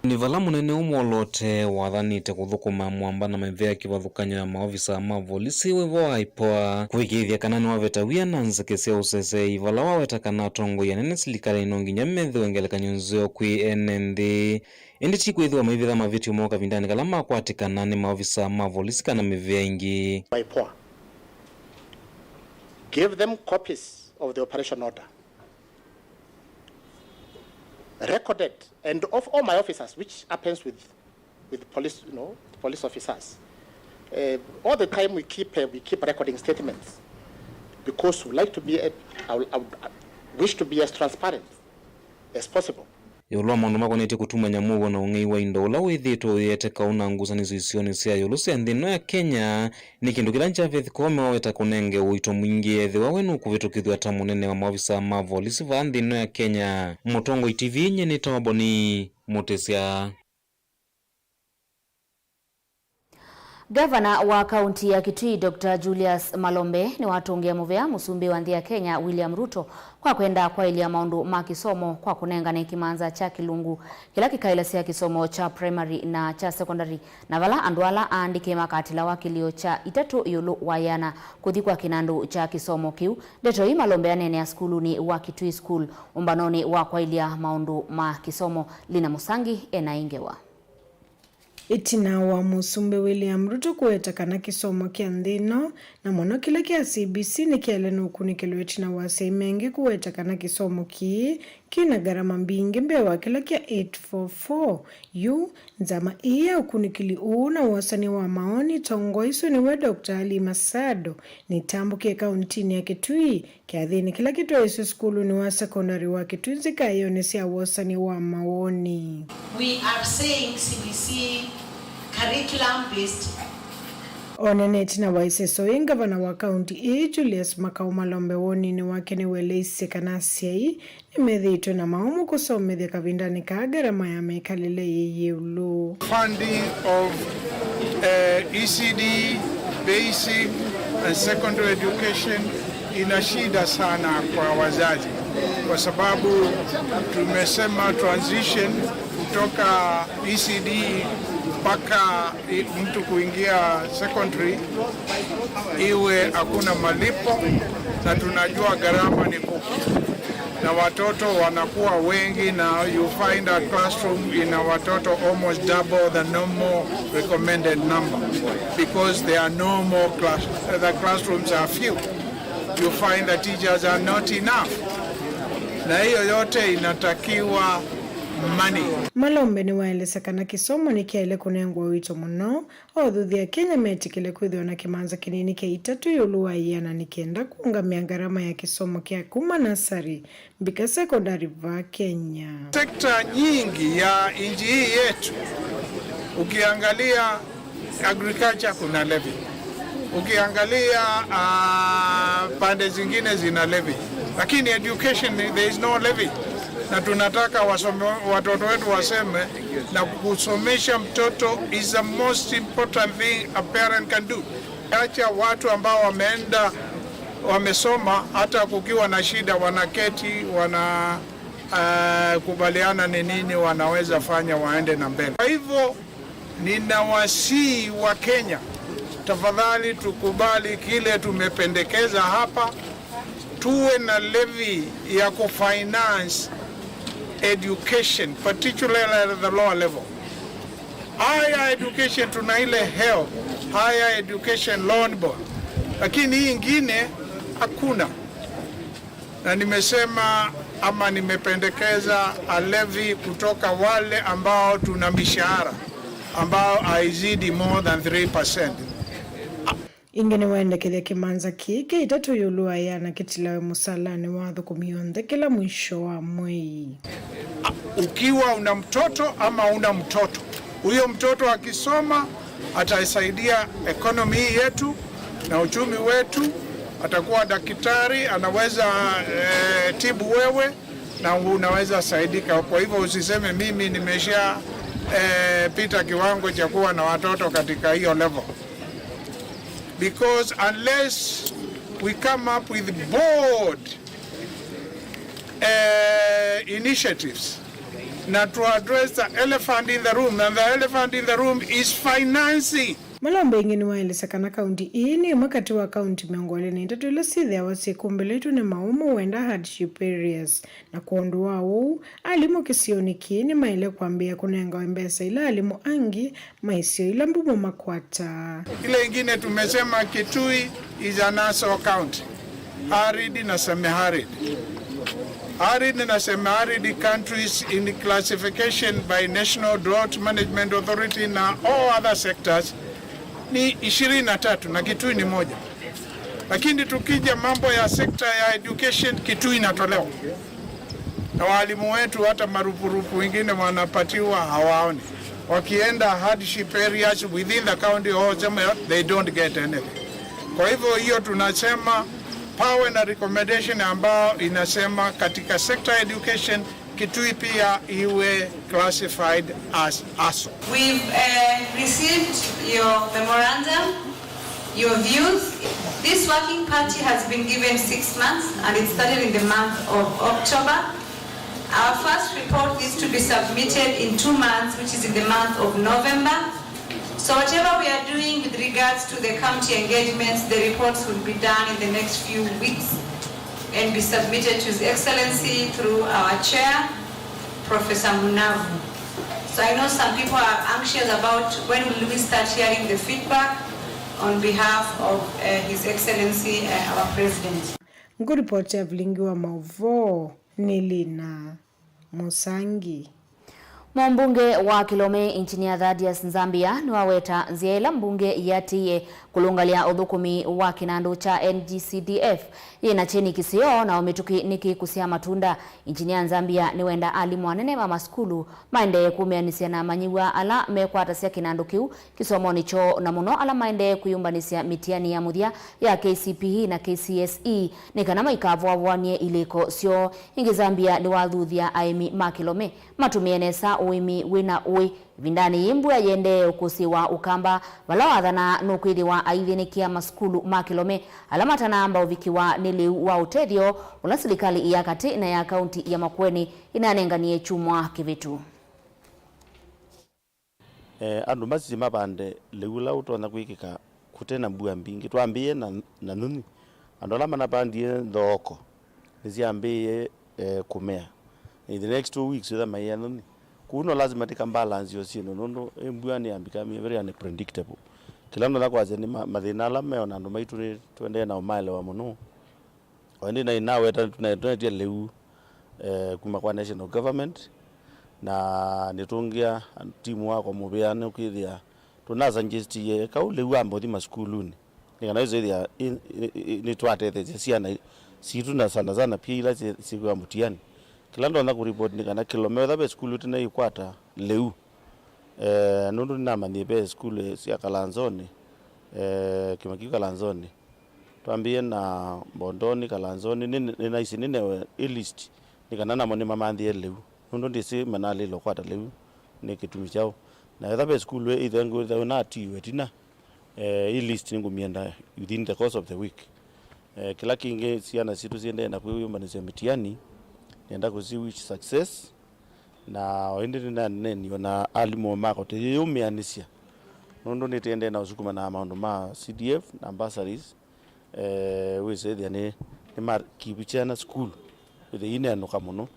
Ni vala munene umolote wathanite kuthukuma mwamba na mevea kivathukanyo ya maofisa mavolisi wevo waipoa kuikithia kana ni wavetawia na nzake cia usese ivala waweta kana tongo ya nene silikala inonginya methiwe ngelekanyo nzeo kwi enenthi indi chikwithiwa maivitha maviti umoka vindani kala makwatikana ni maofisa mavolisi kana mevea ingi waipoa. Give them copies of the operation order. Recorded, and of all my officers, which happens with police, police officers. All the time we keep recording statements because we like to be, I wish to be as transparent as possible. Yolwa maundu makonete kutumanya Mauvoo na ung'ei wa indo ula withitwo yete kauna nguzanizo isioni cia yulu cia nthino ya Kenya ni kindu kila Javeth Koome waweta kunenge uito mwingi ethi wawe nu kuvitukithwa ta munene wa maofisa ma volisi va nthino ya Kenya. Mutongo TV nyeni tawaboni mutesia. Gavana wa kaunti ya Kitui Dr. Julius Malombe ni watungia muvea musumbi wa nthi ya Kenya William Ruto kwa kwenda kwa ilia maundu ma kisomo kwa kunengana ikimanza cha kilungu kila kikaila cia kisomo cha primary na cha secondary na vala andwala aandike makatila wa kilio cha itatu yulu wayana kuthikwa kinandu cha kisomo kiu. Ndeto hii Malombe anene ya skulu ni wa Kitui School umbanoni wa kwa ilia maundu ma kisomo Lina Musangi enaingewa. Itina wa musumbe William Ruto kuetakana kisomo kia nthino na mono kila kia CBC ni kiale nukunikelo itina wa seimengi kuetakana kisomo kina garama mbingi mbewa kila kia 844 yu nzama iya ukunikili na wasani wa maoni tongo isu ni we Dr. Ali Masado ni tambu kia kauntini ya Kitui kia dhini kila kitu isu skulu ni wa secondary wa Kitui zika ionesi ya wasani wa maoni. We are saying CBC curriculum based. Oneneti na waiseso ingavana wa kaunti Julius Makau Malombe woni ni wake ni weleise kanasi hii ni medhito na maumu kusomethia kavindani kagarama ya mekalile yeyulu. Funding of ECD, basic and secondary education ina shida sana kwa wazazi kwa sababu tumesema transition kutoka ECD mpaka mtu kuingia secondary iwe hakuna malipo na tunajua gharama ni kubwa na watoto wanakuwa wengi na you find a classroom ina watoto almost double the normal recommended number because there are no more the classrooms are few. You find the teachers are not enough. Na hiyo yote inatakiwa money. Malombe ni waelesa kana kisomo ni kiaile kunengwa wito muno othuthia Kenya metikile kwithwa na kimanza kinini kia itatu yuluwa iana nikienda kuungamia gharama ya kisomo kia kuma nasari mbika secondary va Kenya. Sekta nyingi ya inji hii yetu ukiangalia agriculture kuna levy, ukiangalia pande zingine zina levy, lakini education there is no levy. Na tunataka watoto wetu waseme na kusomesha mtoto is the most important thing a parent can do. Acha watu ambao wamesoma hata kukiwa na shida wanaketi kubaliana ni nini wanaweza fanya waende na mbele. Kwa hivyo ninawasihi wa Kenya, tafadhali tukubali kile tumependekeza hapa, tuwe na levy ya kufinance education, particularly at the lower level. Higher education tuna ile HELB, Higher Education Loan Board, lakini hii ingine hakuna. Na nimesema ama nimependekeza a levy kutoka wale ambao tuna mishahara ambao haizidi more than 3%. Ingene waendekelea kimanza kike itatu yulua yana kitilawe musalani wadhu kumionde kila mwisho wa mwei. Ukiwa una mtoto ama una mtoto, huyo mtoto akisoma ataisaidia economy yetu na uchumi wetu, atakuwa daktari, anaweza tibu wewe na unaweza saidika. Kwa hivyo usiseme mimi nimesha pita kiwango cha kuwa na watoto katika hiyo level. Because unless we come up with bold initiatives now to address the elephant in the room, and the elephant in the room is financing. Malombe ingini waelesa kana kaunti ini mwakati wa kaunti miongole ni itatu ila sithi ya wasikumbeletu ni maumu wenda hardship areas na kuondua uu alimu kisioni kini maile kuambia kunenga wembesa ila alimu angi maisio ila mbumo makwata. Ile ingine tumesema Kitui is a national county, arid na semi-arid. Arid na semi-arid countries in the classification by National Drought Management Authority na all other sectors ni 23 na Kitui ni moja. Lakini tukija mambo ya sekta ya education, Kitui inatolewa. Na walimu wetu hata marupurupu wengine wanapatiwa hawaoni. Wakienda hardship areas within the county or somewhere, they don't get anything. Kwa hivyo hiyo tunasema power na recommendation ambao inasema katika sector education Kitui pia iwe classified as ASO. We've received your memorandum, your views. This working party has been given 6 months and it started in the month of October. Our first report is to be submitted in 2 months, which is in the month of November. So whatever we are doing with regards to the county engagements, the reports will be done in the next few weeks and be submitted to His Excellency through our chair, Professor Mauvoo. So I know some people are anxious about when will we start hearing the feedback on behalf of His Excellency, our President. Nguripoti ya Vilingi wa Mauvoo Nilina Musangi. Mbunge wa Kilome nchini ya Thaddeus Nzambia ni waweta nziela mbunge yatiye kulungalia uthukumi wa kinandu cha NGCDF ina chini kisio na umetuki niki kusia matunda nchini ya Nzambia ni wenda alimu wanene mama skulu maende kumianisia na manyiwa ala mekwatasia kinandu kiu kisomo nicho na muno ala maende kuyumbanisia mitiani ya muthia ya KCPE na KCSE ni kanama ikavwavwanie iliko sio ingi Zambia ni wathuthia aimi makilome matumienesa uimi wina ui vindani imbua yende ukusi wa ukamba wala wathana nukwiri wa aithinikia maskulu makilome alamata na amba uvikiwa nili wa utedio ula serikali iya kati na ya kaunti ya Makueni inanenganie chumwa kivitu. Andu mazima bande leula utona kwikika kutena mbua mbingi tuambie na nuni andu ala mana bandie ndoko niziambie kumea in the next 2 weeks with my nuni kuno lazima tika balance yosino nono mbua ni ambika very unpredictable kila ndo nakwaze ni mathina ala meona andu maitu twende na umale wa muno wende na inawe tunatia leu kuma kwa national government na nitungia timu wako mubeane ukithia tunaza ngistie kaule wambo thi maskuluni nikana hizo ithia ni twatete ciana situ na sana pia ila siku ya mutiani kila ndo na kuripot nikana kilomita be skulu tena ikwata leu nundu na mani be skulu cia Kalanzoni kimaki Kalanzoni twambie na Bondoni Kalanzoni nina isi nine list nikana na moni mama ndie leu nundu ndisi manali lo kwata leu ni kitumi chao na other be skulu ithengu na tiwe tina list ningumienda within the course of the week kila kinge ciana situ ciende na kuyumbanisia mitiani nienda kuzi which success na wende na alimo mako te yumianisia nondo nitende na usukuma na maundu ma CDF na bursaries we say ni mar kibichana school the ine no kamuno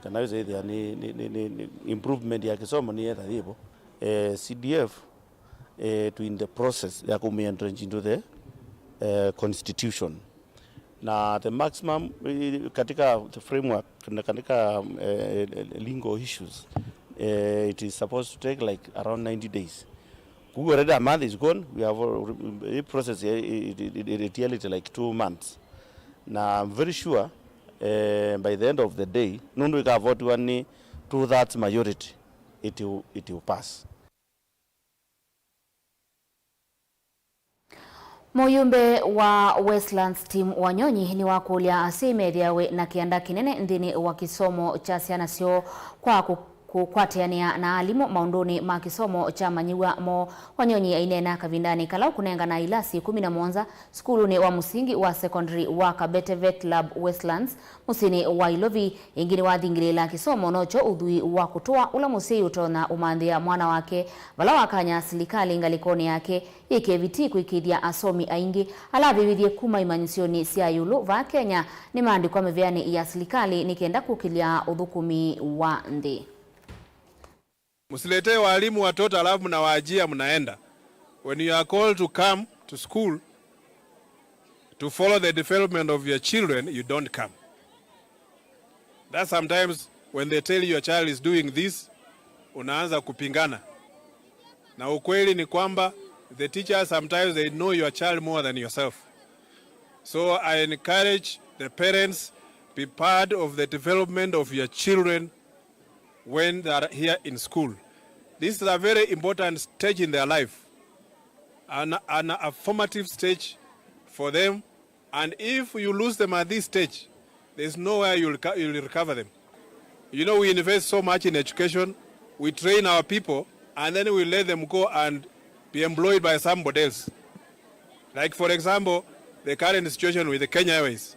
kana we say ni improvement ya kisomo ni eta hivo CDF to in the process ya entrench into the constitution na the maximum katika the framework katika legal issues it is supposed to take like around 90 days. Already a month is gone. We have a process it like 2 months. Now I'm very sure by the end of the day, none we can vote one 2/3 majority. It will pass. Muyumbe wa Westlands team Wanyonyi ni wakulia asimeriawe na kianda kinene ndini wa kisomo cha siana sio kwa kukwatiania na alimu maundoni ma kisomo cha manyiwa mo Wanyonyi ainena kavindani kalau kunenga na ilasi 11 skulu ni wa musingi wa secondary wa Kabete Vet Lab Westlands musini wa Ilovi ingini wa dhingirila kisomo nocho udhui wa kutoa ula musi utona umandhia mwana wake vala wakanya silikali ngalikoni yake ikeviti kuikidia asomi aingi ala vividhie kuma imanyisioni siya yulu va Kenya ni maandikwa meviani ya silikali nikienda kukilia udhukumi wa ndi. Musilete walimu watoto alafu mnawaajia mnaenda. When you are called to come to school to follow the development of your children, you don't come. That sometimes when they tell you your child is doing this, unaanza kupingana. Na ukweli ni kwamba the teachers sometimes they know your child more than yourself. So I encourage the parents be part of the development of your children when they are here in school. This is a very important stage in their life, a formative stage for them. And if you lose them at this stage, there's nowhere you'll recover them. You know, we invest so much in education, we train our people, and then we let them go and be employed by somebody else. Like, for example, the current situation with the Kenya Airways.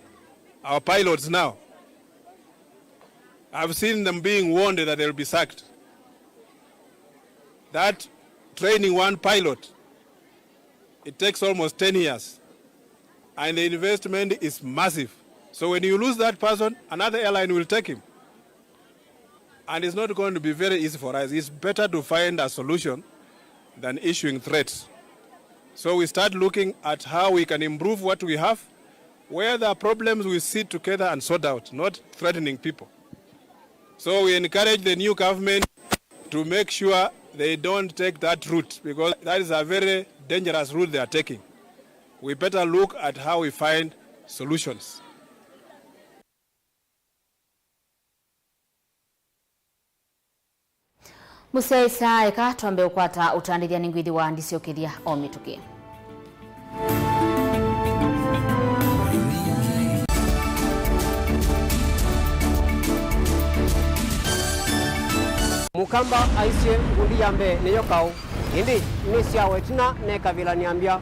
Our pilots now, I've seen them being warned that they'll be sacked. That training one pilot, it takes almost 10 years. And the investment is massive. So when you lose that person, another airline will take him. And it's not going to be very easy for us. It's better to find a solution than issuing threats. So we start looking at how we can improve what we have. Where there are problems, we sit together and sort out, not threatening people. So we encourage the new government to make sure they don't take that route, because that is a very dangerous route they are taking. We better look at how we find solutions. Museisa eka tuambe ukwata utandithia ningwithi wa ndisio kithia omituki. Mukamba aisye ngundi yambe niyo kau indi nisya wetina neka vila niambia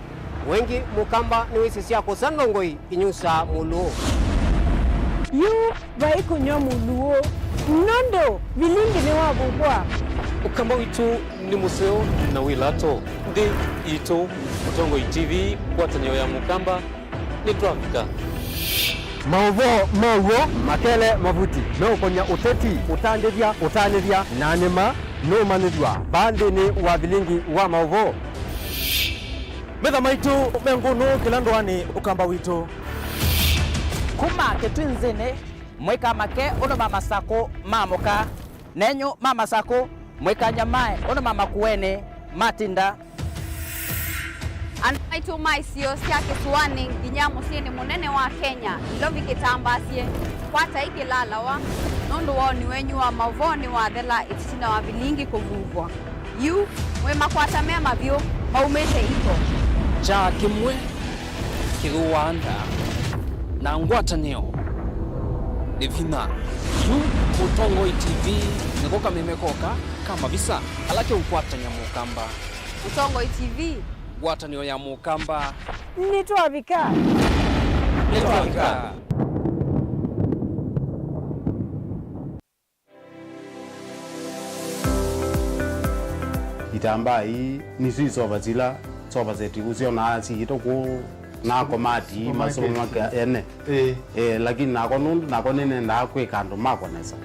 wengi mukamba niwisi sya kusandongoi inyusa muluo yu vaiku nyo muluo nondo Vilingi ni wabugwa ukamba witu ni museo na wilato ndi ito Mutongo TV kwatanyo ya mukamba ni Afrika. Mauvoo makele mavuti no konya uteti utandithia na nima no manithwa bandi ni wa Vilingi wa Mauvoo metha maitu mengunu kilandwani ukamba witu kuma ketwinzene mweka make ono mama sako mamoka nenyo mama sako mweka nyamae ono mama kuene matinda Anaitu maisio siake suwane nginyamu siye ni munene wa Kenya Ilovi kitambasie kwata iki lalawa nondo wao ni wenyu wa Mauvoo ni wa thela itisina wa Vilingi kuvuvwa yu mwema kwata mema vyo maumete iko cha kimwe kiruanda na ngwatanio ni vina yu Mutongo TV nikoka memekoka kama visa alake ukwatanya mukamba Mutongo TV watanio ya mukamba nitwavika kitambaa hii nisi soba zeti usio na sito ku na komati masomo maka ene lakini nako nundu nako nene ndakwe kando mako nesa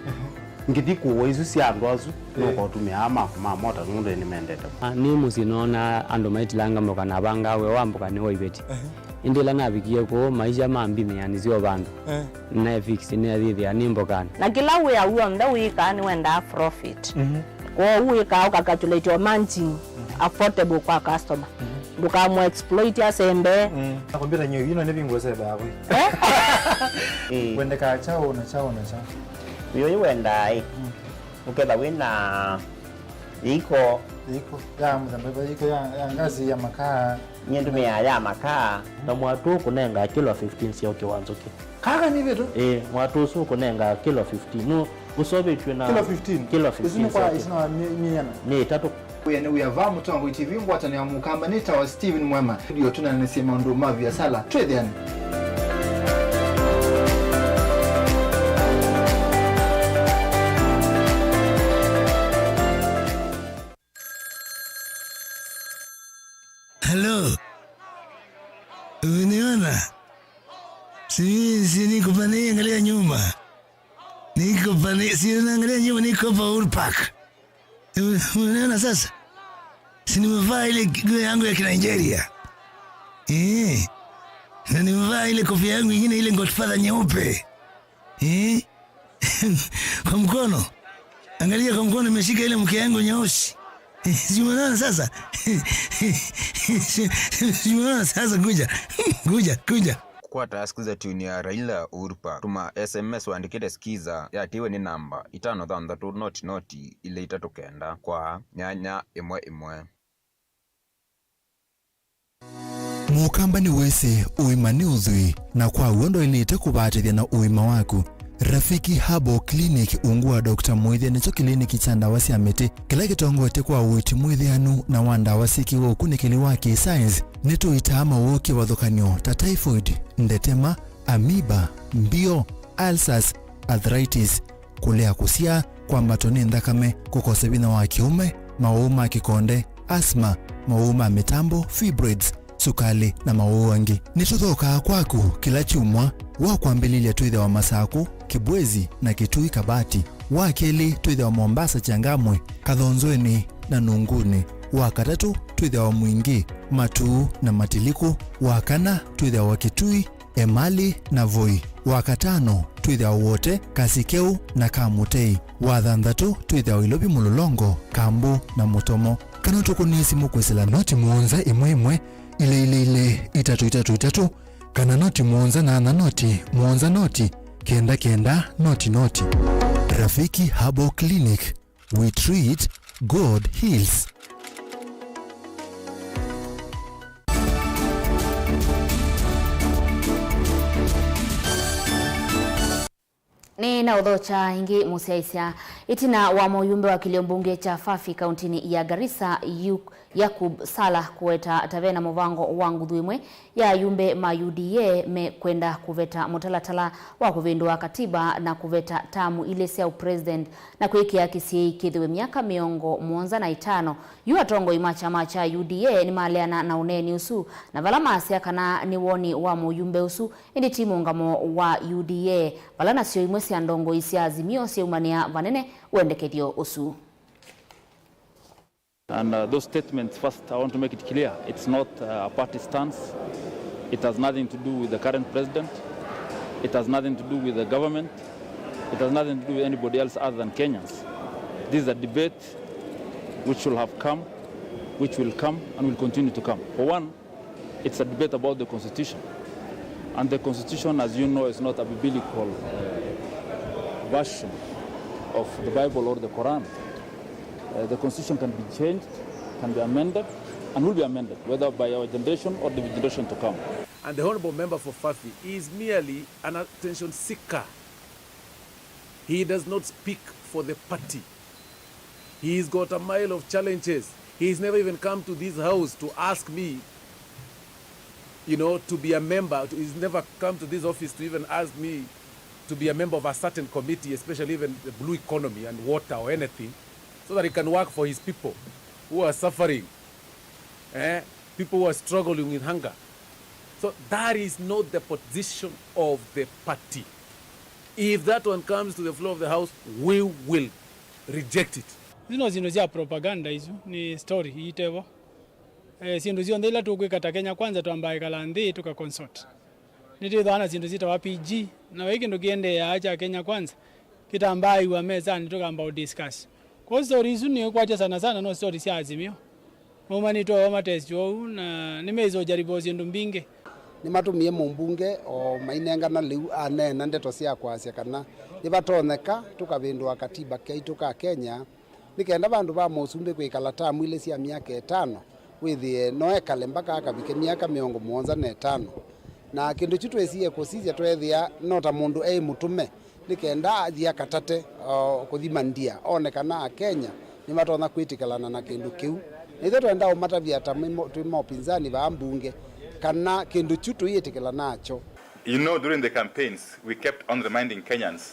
ngiti kuwo isu si andu asu noko tumia ama mota nundu ni mendete ni musinona andu maitilanga moka na banga we wambuka ni hoibeti indila nabikie ko maisha mambi yani sio bandu na fix ni adhithi animbokana na kila we awu mda we kan wenda profit ko we ka calculate your margin affordable kwa customer buka mo exploit ya sembe nakwambia nyo yino ne bingo sebe hapo wenda ka chao na yo wenda ukeba wina iko ya mzamba iko ya ngazi ya makaa nyendu ya makaa na mwatu kunenga kilo 15 sio kiwanzo ki kaka ni vitu mwatu su kunenga kilo 15 no usobe chwe na kilo 15 isina minyana ni tatu yani uyava Mutongo TV ngwata ni Mukamba nita wa Steven Mwema ndio tunanasema ndo mavi ya sala trade yani Hello. Uniona? Si niko pale angalia nyuma. Niko pale si naangalia nyuma niko pa Uhuru Park. Unaona sasa? Si nimevaa ile nguo yangu ya Nigeria. Na nimevaa ile kofia yangu nyingine ile Godfather nyeupe. Kwa mkono. Angalia kwa mkono nimeshika ile mke yangu nyeusi. Si unaona sasa? Si unaona sasa kuja. Kwa task za tuni ya Raila Uhuru Park tuma SMS waandikite skiza ya tiwe ni namba 533 noti ile itatokenda kwa nyanya imwe. Mukamba ni wese uimani uzui na kwa uondo ili itakubatithia na uima waku. Rafiki Habo Clinic ungua Dr. Mwithia nicho kliniki cha ndawa cia miti kila gitongoete kwa uiti mwithianu na wa ndawa cikiwa ukunikili wa science nituitaa mauki wathukanio ta typhoid, ndetema, amoeba, mbio, ulcers, arthritis, kulea kusia, kwambato ni thakame, kukosa bina wa kiume, mauma kikonde, asthma, mauma mitambo, fibroids, sukali na mauangi. Nituthoka kwaku kila chumwa wa kwambililia tuithe wa Masaku, Kibwezi na Kitui Kabati, wa keli tuithe wa Mombasa Changamwe, Kathonzweni na Nunguni, wa katatu tuithe wa Mwingi, Matuu na Matiliku, wa kana tuithe wa Kitui, Emali na Voi, wa katano tuithe wa wote Kasikeu na Kamutei, wa thanthatu tuithe wa Ilobi Mulolongo, Kambu na Mutomo. Kana tukunisi mukwesela noti muonza imwe ile itatu kana noti muonza na noti muonza noti kenda noti. Rafiki Habo Clinic, we treat, God heals. Ni na udhocha ingi musiaisia itina wa moyumbe wa kiliombunge cha Fafi kauntini ya Garissa Yakub Salah kuweta tavena movango wangu dhuimwe ya yumbe ma UDA me kwenda kuveta mutalatala wa kuvindua katiba na kuveta tamu ile sia president na kuikia kisi kithiwe miaka miongo muonza na itano yu atongo imachama cha UDA ni maleana na uneni usu na valama asia kana ni woni wa moyumbe usu indi timu ngamo wa UDA valana sio imwe sia ndongo isia azimio sia umania vanene uendekethio usu. And those statements, first, I want to make it clear, it's not a party stance. It has nothing to do with the current president. It has nothing to do with the government. It has nothing to do with anybody else other than Kenyans. This is a debate which will have come, which will come, and will continue to come. For one, it's a debate about the Constitution. And the Constitution, as you know, is not a biblical version of the Bible or the Quran. The Constitution can be changed, can be amended, and will be amended, whether by our generation or the generation to come. And the Honorable Member for Fafi is merely an attention seeker. He does not speak for the party. He's got a mile of challenges. He's never even come to this house to ask me, to be a member. He's never come to this office to even ask me to be a member of a certain committee, especially even the blue economy and water or anything, so that he can work for his people. who are suffering, people who are struggling with hunger. So that is not the position of the party. If that one comes to the floor of the House, we will reject it. Zino zia propaganda hizo ni story itevo. Sindu zio ndela tukwikata Kenya kwanza tuambaye kalandi tukakonsort. Niti dhana zindu zita wa PG na wiki ndo kiende ya acha Kenya kwanza. Kita ambaye wa meza ni tukamba discuss. Kwa story hizo ni kwa sana no story si azimio. Mama ni to wa test yo na nimezo jaribu zindu mbinge. Ni matumie mumbunge o mainenga na liu anena ndeto cia kwacia kana ibatoneka tukabindwa katiba kaitu ka Kenya nikenda bandu ba musumbe kwikala tamu ile cia miaka 5 withie noekale mpaka akabike miaka 75 na kindu chitu esie kusizia twethia nota mundu mutume nikenda athia katate kuthimandia onekana Kenya ni matona kwitikalana na kindu kiu nithe twenda umatavia tamu twimo pinzani ba mbunge kana kindu chutu yetikela nacho. You know, during the campaigns we kept on reminding Kenyans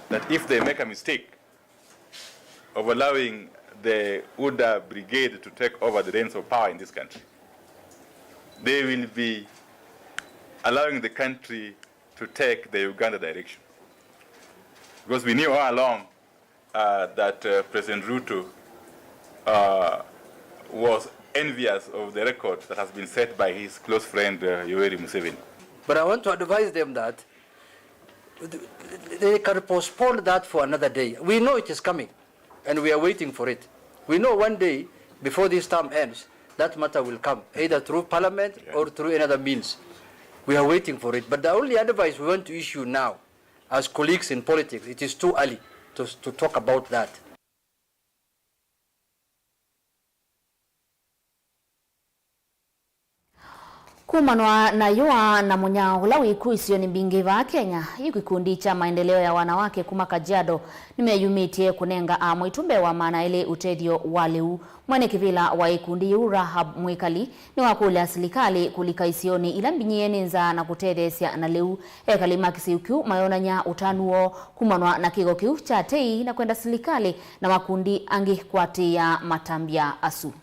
that if they make a mistake of allowing the UDA brigade to take over the reins of power in this country, they will be allowing the country to take the Uganda direction. Because we knew all along that President Ruto was envious of the record that has been set by his close friend Yoweri Museveni. But I want to advise them that they can postpone that for another day. We know it is coming, and we are waiting for it. We know one day, before this term ends, that matter will come, either through parliament or through another means. We are waiting for it. But the only advice we want to issue now, as colleagues in politics, it is too early to talk about that. Kumanwa na yua na munyao ula wiku isio ni mbingi va Kenya iku kikundi cha maendeleo ya wanawake kuma Kajiado nimeyumitie kunenga mwitumbe wa maana ile utedio waliu mwene kivila wa ikundi yu Rahab Mwikali ni wakule serikali kulika isioni ila mbinyieni nza na kutedesya na leu kalima kisiukiu mayonanya utanuo kumanwa na kigo kiu cha tei na kwenda serikali na makundi angi kwati ya matambia asu.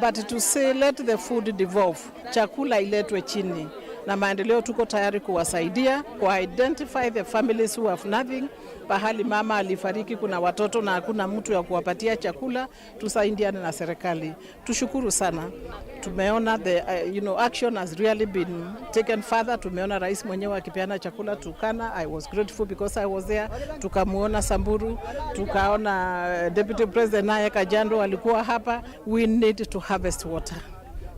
But to say let the food devolve, chakula iletwe chini na maendeleo tuko tayari kuwasaidia identify the families who have nothing. Pahali mama alifariki kuna watoto na hakuna mtu ya kuwapatia chakula, tusaidiane na serikali. Tushukuru sana. Tumeona the action has really been taken further. Tumeona rais mwenyewe akipeana chakula Turkana. I was grateful because I was there. Tukamuona Samburu, tukaona Deputy President naye Kajiado alikuwa hapa. We need to harvest water.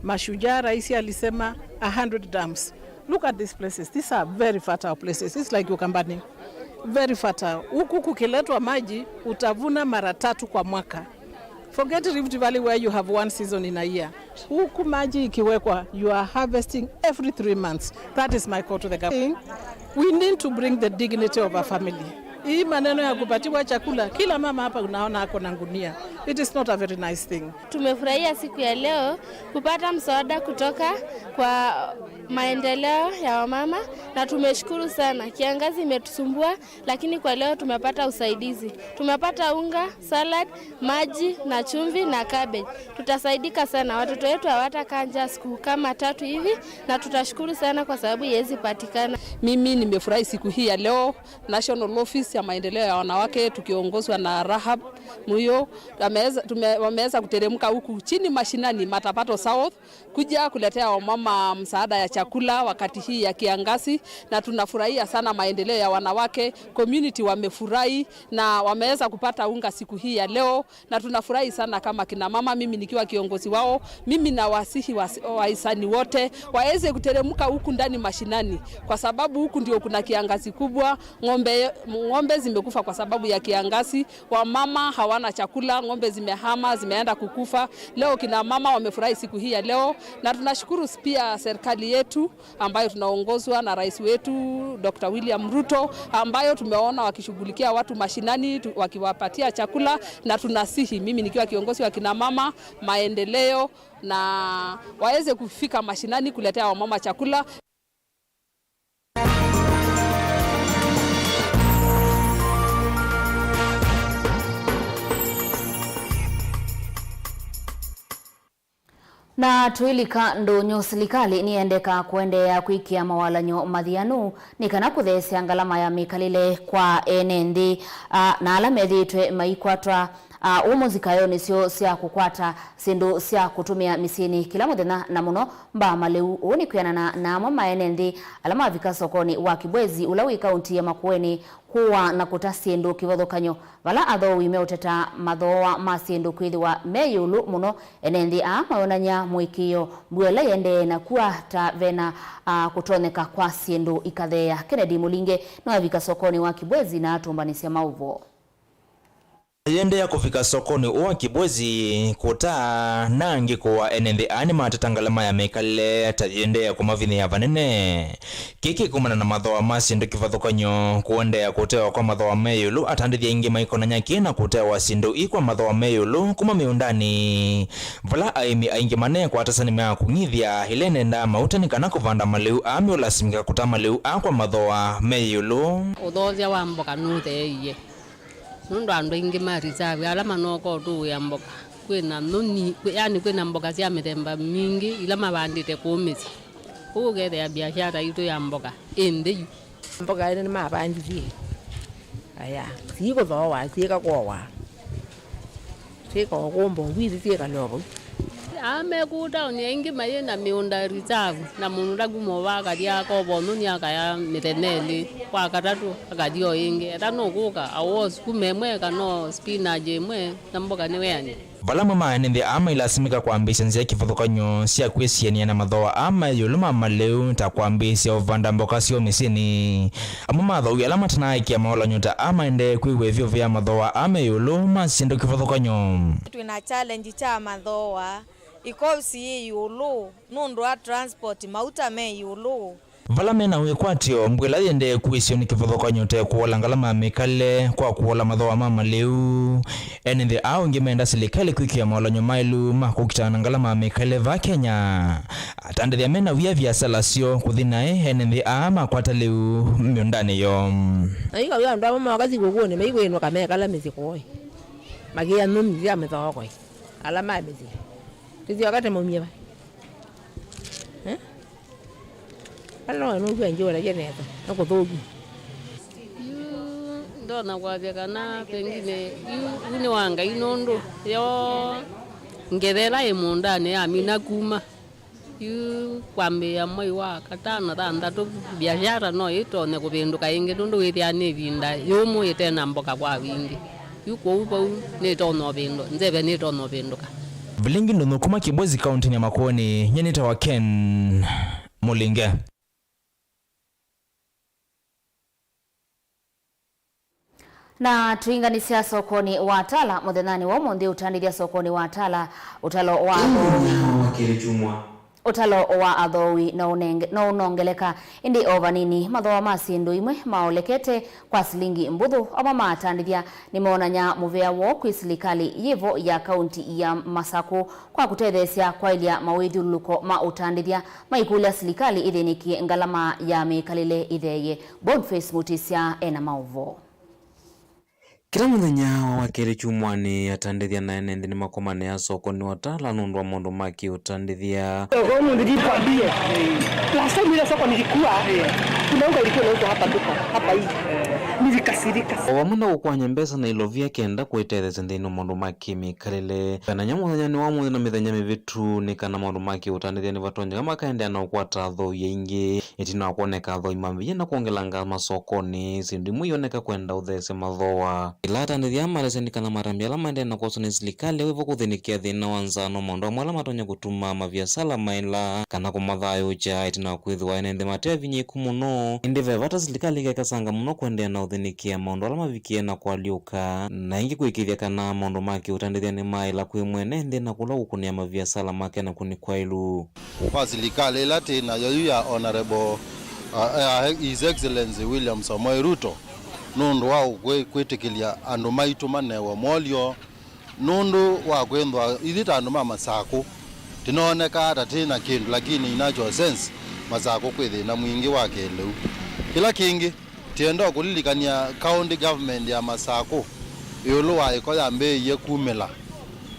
Mashujaa rais alisema 100 dams. Look at these places. These are very fertile places. It's like Ukambani. Very fertile. Huku kukiletwa maji utavuna mara 3 kwa mwaka. Forget Rift Valley where you have one season in a year. Huku maji ikiwekwa, you are harvesting every 3 months. That is my call to the government. We need to bring the dignity of our family. Hii maneno ya kupatiwa chakula, kila mama hapa unaona ako na ngunia. It is not a very nice thing. Tumefurahia siku ya leo kupata msaada kutoka kwa maendeleo ya wamama na tumeshukuru sana. Kiangazi imetusumbua lakini kwa leo tumepata usaidizi. Tumepata unga, salad, maji na chumvi na cabbage. Tutasaidika sana. Watoto wetu hawatakaa njaa siku kama 3 hivi na tutashukuru sana kwa sababu yezi patikana. Mimi nimefurahi siku hii ya leo. National Office ya maendeleo ya wanawake tukiongozwa na Rahab Muyo wameweza kuteremka huku chini mashinani Matapato South kuja kuletea wamama msaada ya chakula wakati hii ya kiangazi, na tunafurahia sana maendeleo ya wanawake. Community wamefurahi na wameweza kupata unga siku hii ya leo, na tunafurahi sana kama kina mama. Mimi nikiwa kiongozi wao, mimi na wasihi wahisani wote waweze kuteremka huku ndani mashinani, kwa sababu huku ndio kuna kiangazi kubwa. Ng'ombe zimekufa kwa sababu ya kiangazi, wamama hawana chakula, ng'ombe zimehama, zimeenda kukufa. Leo kina mama wamefurahi siku hii ya leo, na tunashukuru pia serikali yetu ambayo tunaongozwa na rais wetu Dr. William Ruto, ambayo tumeona wakishughulikia watu mashinani wakiwapatia chakula, na tunasihi mimi nikiwa kiongozi wa kina mama maendeleo na waweze kufika mashinani kuletea wamama chakula. Na tuilika ndonyo serikali niendeka kuendea kwikia mawalanyo mathianu nikana kuthesya ngalama ya mikalile kwa enendi na ala methitwe maikwatwa umuzikayo nisio cia kukwata sindu cia kutumia misini kila muthenya na muno mba maleu uni kwianana na amwe maenendi ala mavika sokoni wa Kibwezi ula wi kaunti ya Makueni kuwa na kuta sindu kivothokanyo vala athowi meuteta mathoa ma sindu kwithiwa meyulu muno enendi maonanya mwikio mbuela yende na kuwa ta vena kutoneka kwa sindu ikathea. Kennedy Mulinge no avika sokoni wa Kibwezi na atumbanisia Mauvoo. Yende ya kufika sokoni uwa Kibwezi kuta nangi kuwa enendi ani matatangalama ya mekale tajende ya kumavini ya vanene kiki kumana na mathoa masi ndo kivathukanyo kuende ya kutewa kwa mathoa meyulu atandithia ingi maikona nyaki na kutewa sindu ikwa mathoa meyulu kuma miundani vala aimi aingi mane kwa atasani mea kungithia hilene nda mautani kana kuvanda maleu ami ulasimika kuta maleu akwa mathoa meyulu uthozia wa mboka nuthe iye nundu andu ingi marizavi ala manoko tu ya mboka kwina nuni yani kwina mboka cia mithemba mingi ila mavandite kumisi ugethe ya biashara itu ya mboka indi mboka ene mavandithie aya siko thowa sika kwa sika kombo wizi sika lobo amekuta unyengi maye na miunda reserve na munura gumovaga dia ko bonu ni akaya miteneli kwa katatu akadio ingi atano kuka awos kumemwe kano spinach emwe na mboga ni weyani vala mama nende ama ilasimika kuambisha nzia kivathukanyo cia kwisiania na mathoa ama yuluma maleu ta kuambisha uvanda mboka sio misini amama thowi ala matanaikia maola nyuta ama ende kwiwevyo vya mathoa ama yuluma sindu kivathukanyo twina challenge cha mathoa ikosi yulu nundu wa transport mauta me yulu vala mena wekwatio mbwela yende kuisio ni kivathukanyo te kuola ngalama mikale kwa kuola mathoa mama leu enende au ngimeenda serikali kwikia maolanyo mailu makukitana ngalama mikale va Kenya atandithia mena vya biasala sio kuthinae enende makwata leu miundani yo aiga ya ndo makazi gugune meigweno kamekala mizikoi magia numi ya methoko alama mizi tizi wakati mumia ba Hello, no gwe njora jeneta. Nako thogu. Ndona kwavya kana pengine uni wanga inondo yo ngethera imundani amina kuma. Kwambia moi wa katana thandatu biashara no itone kuvinduka ingi nundu withia ni vinda yomo itena mboka kwa wingi. Yuko upo ni tono vindo. Nzeve ni tono vinduka. Vilingi ndo kuma Kibwezi kaunti ya Makueni nyenita wa Ken Mulinge. Na tuinganisia sokoni wa Tala muthenani wa umuthi utandithia sokoni wa Tala utalo wa utalo wa athowi no unongeleka indi ovanini mathoa ma sindu imwe maolekete kwa silingi mbuthu ama matandithia nimeonanya muvea wo kwi serikali yivo ya kaunti ya Masaku kwa kutethesya kwa ilia mawithuluko ma utandithia maikulia serikali ithinikie ngalama ya mikalile itheye. Boniface Mutisya ena Mauvoo. Kila muthenya wa keri chumwani atandithia na enendi ni makomane ya sokoni wa Tala nundu wa mundu maki utandithia. Mundu nilikwambie. Last time ile soko nilikuwa kunaunga ilikuwa nauza hapa duka hapa hivi. Nilikasirika. Wamuna ukwanya mbesa na ilovia kenda kwetethesya nthini mundu maki mikalile. Kana nyamuthenya ni wa muthi na mithenya mivitu ni kana mundu maki utandithia ni vatonja kama kaendea na ukwata tho yengi itina kuoneka tho imambiye na kuongelanga masokoni sindu muyoneka kwenda uthese mathoa. Ilata ni thia mareseni kana marambia la mande na koso ni serikali wivo kuthinikia thina wanzano mondo mwala matonya kutuma mabiasala maila kana kumathayo cha itina kwithwa enende matea vinyiku muno indi vevata serikali ikakasanga muno kwendea na uthinikia mondo ala mavikie na kwaliuka na ingi kuikithia kana mondo maki utandithia ni maila kwi mwene ndi na kula ukunia mabiasala make na kunikwailu kwa serikali ilati na ya honorable His Excellency William Samoei Ruto nundu wa kwitikilia andu maitu manewa molio nundu wa kwendwa ithita andu Masaku tinooneka tatina kindu lakini inacho sense Masaku kwithina mwingi wa keleu kila kingi tiendo kulilikania county government ya Masaku yulu wa iko ya mbeye kumela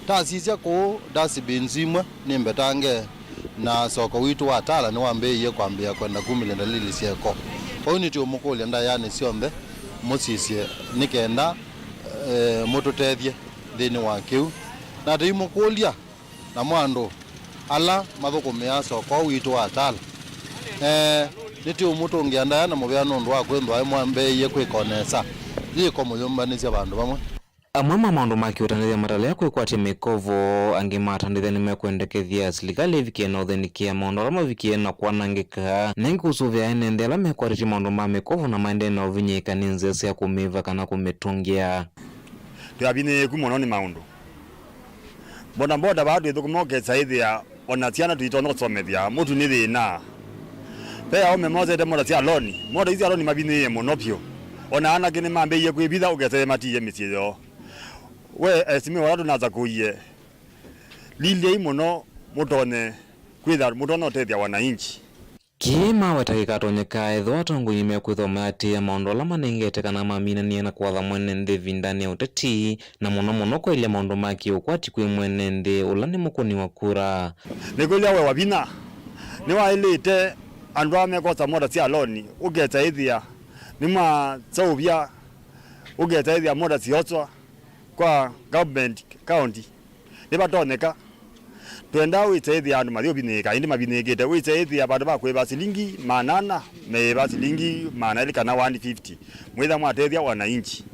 tasisya ko dasi benzimwe nimbetange na soko witu wa tala ni wambeiye kwambia kwenda kumilenda lili sieko kwa nitio mukuli nda yani siombe musisye nikenda mututethye thini wa kiu na timukulia na mwandu ala mathukumia soko witu wa tala nitio mutungia nda na mubiano ndo wa kwendwa mwambeiye kwikonesa yiko muyumbanisya bandu bamwe amwe maundu makiutanithia matale kwikwatia mikovo angi matandithia ni mekwendekethia serikali vikie na uthenikia maundu ala mavikie na kwanangika nengi kusuvia enende ala mekwatia maundu ma mikovo na maende na uvinyika ni nzia cia kumiva kana kumitungia tuyabine kumono ni maundu boda badu thukumoke saithia ona ciana tuitono somethia mutu ni thina pea ome moze de moda cia loni moda izi aloni mabine monopio ona ana kini mambeiye kwibitha ugete matiye miciyo we esimi wala tunaza kuiye lilie imono mutone kwitha mutono tethia wananchi kima wetakikatonyeka ethwa tongu ime kwithoma atia maundu ala manengete kana maminania na kwatha mwene nthi ndani ya uteti na muno kwa ile maundu maki ukwati kwi mwene nthi ula ni mukuni wa kura nikulia we wabina ni wailite andu amekosa moda cia loni ugeta ithia nima saubia ugeta ithia moda cioswa kwa government county nibatoneka twenda witethia andu mathio binika indi mabinigite witethia bandu bakwiba silingi manana meba silingi manali kana 150 mwitha mwatethia wananchi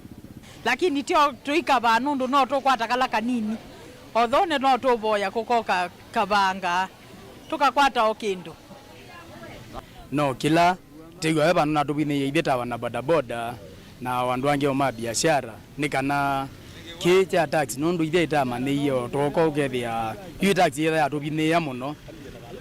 lakini tio tuika banundu no tukwata kala kanini othone no tuboya kukoka kabanga tukakwata okindu no kila tigwa bana na tubine itheta wana bodaboda na wandu wange o mabiashara nikana kicha tax nundu itheta maniyo toko gethia yu tax ya tubine ya muno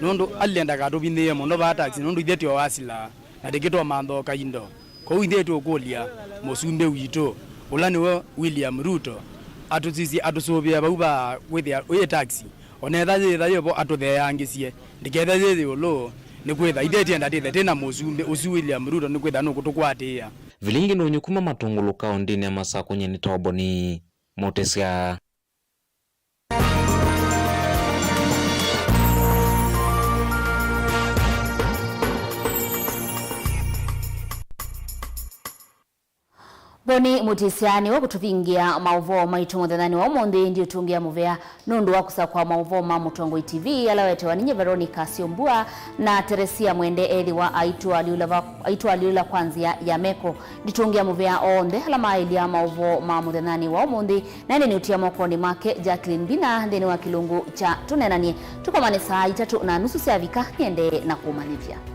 nundu alenda ka tubine ya muno ba tax nundu itheti o asila na dikito mando kaindo ko ithetu okulia musumbe wito ulani William Ruto atuzizi atusubia bauba withia we tax onetha yitha yobo atutheangicie ndiketha yithi ulo ni kwitha itheti enda tena musumbe usu William Ruto ni kwitha no kutukwatia Vilingi ndo nyukuma matungulu kaundini ya Masako nyeni toboni Motesia. Boni mutisiani wa kutuvingia Mauvoo maitu muthanani wa umundi ndio tungia muvea nundu wa kusakwa Mauvoo ma Mutongo TV alawete waninye Veronica SYOMBUA na Teresia Mwende ethi wa aitu aliula kwanzia ya meko nditungia muvea onde alama ilia Mauvoo ma muthanani wa umundi na ene ni utia mokoni make Jacqueline Bina ndeni wa kilungu cha tunenanie tukomane saa 3:30 cia vika niende na kumalivya.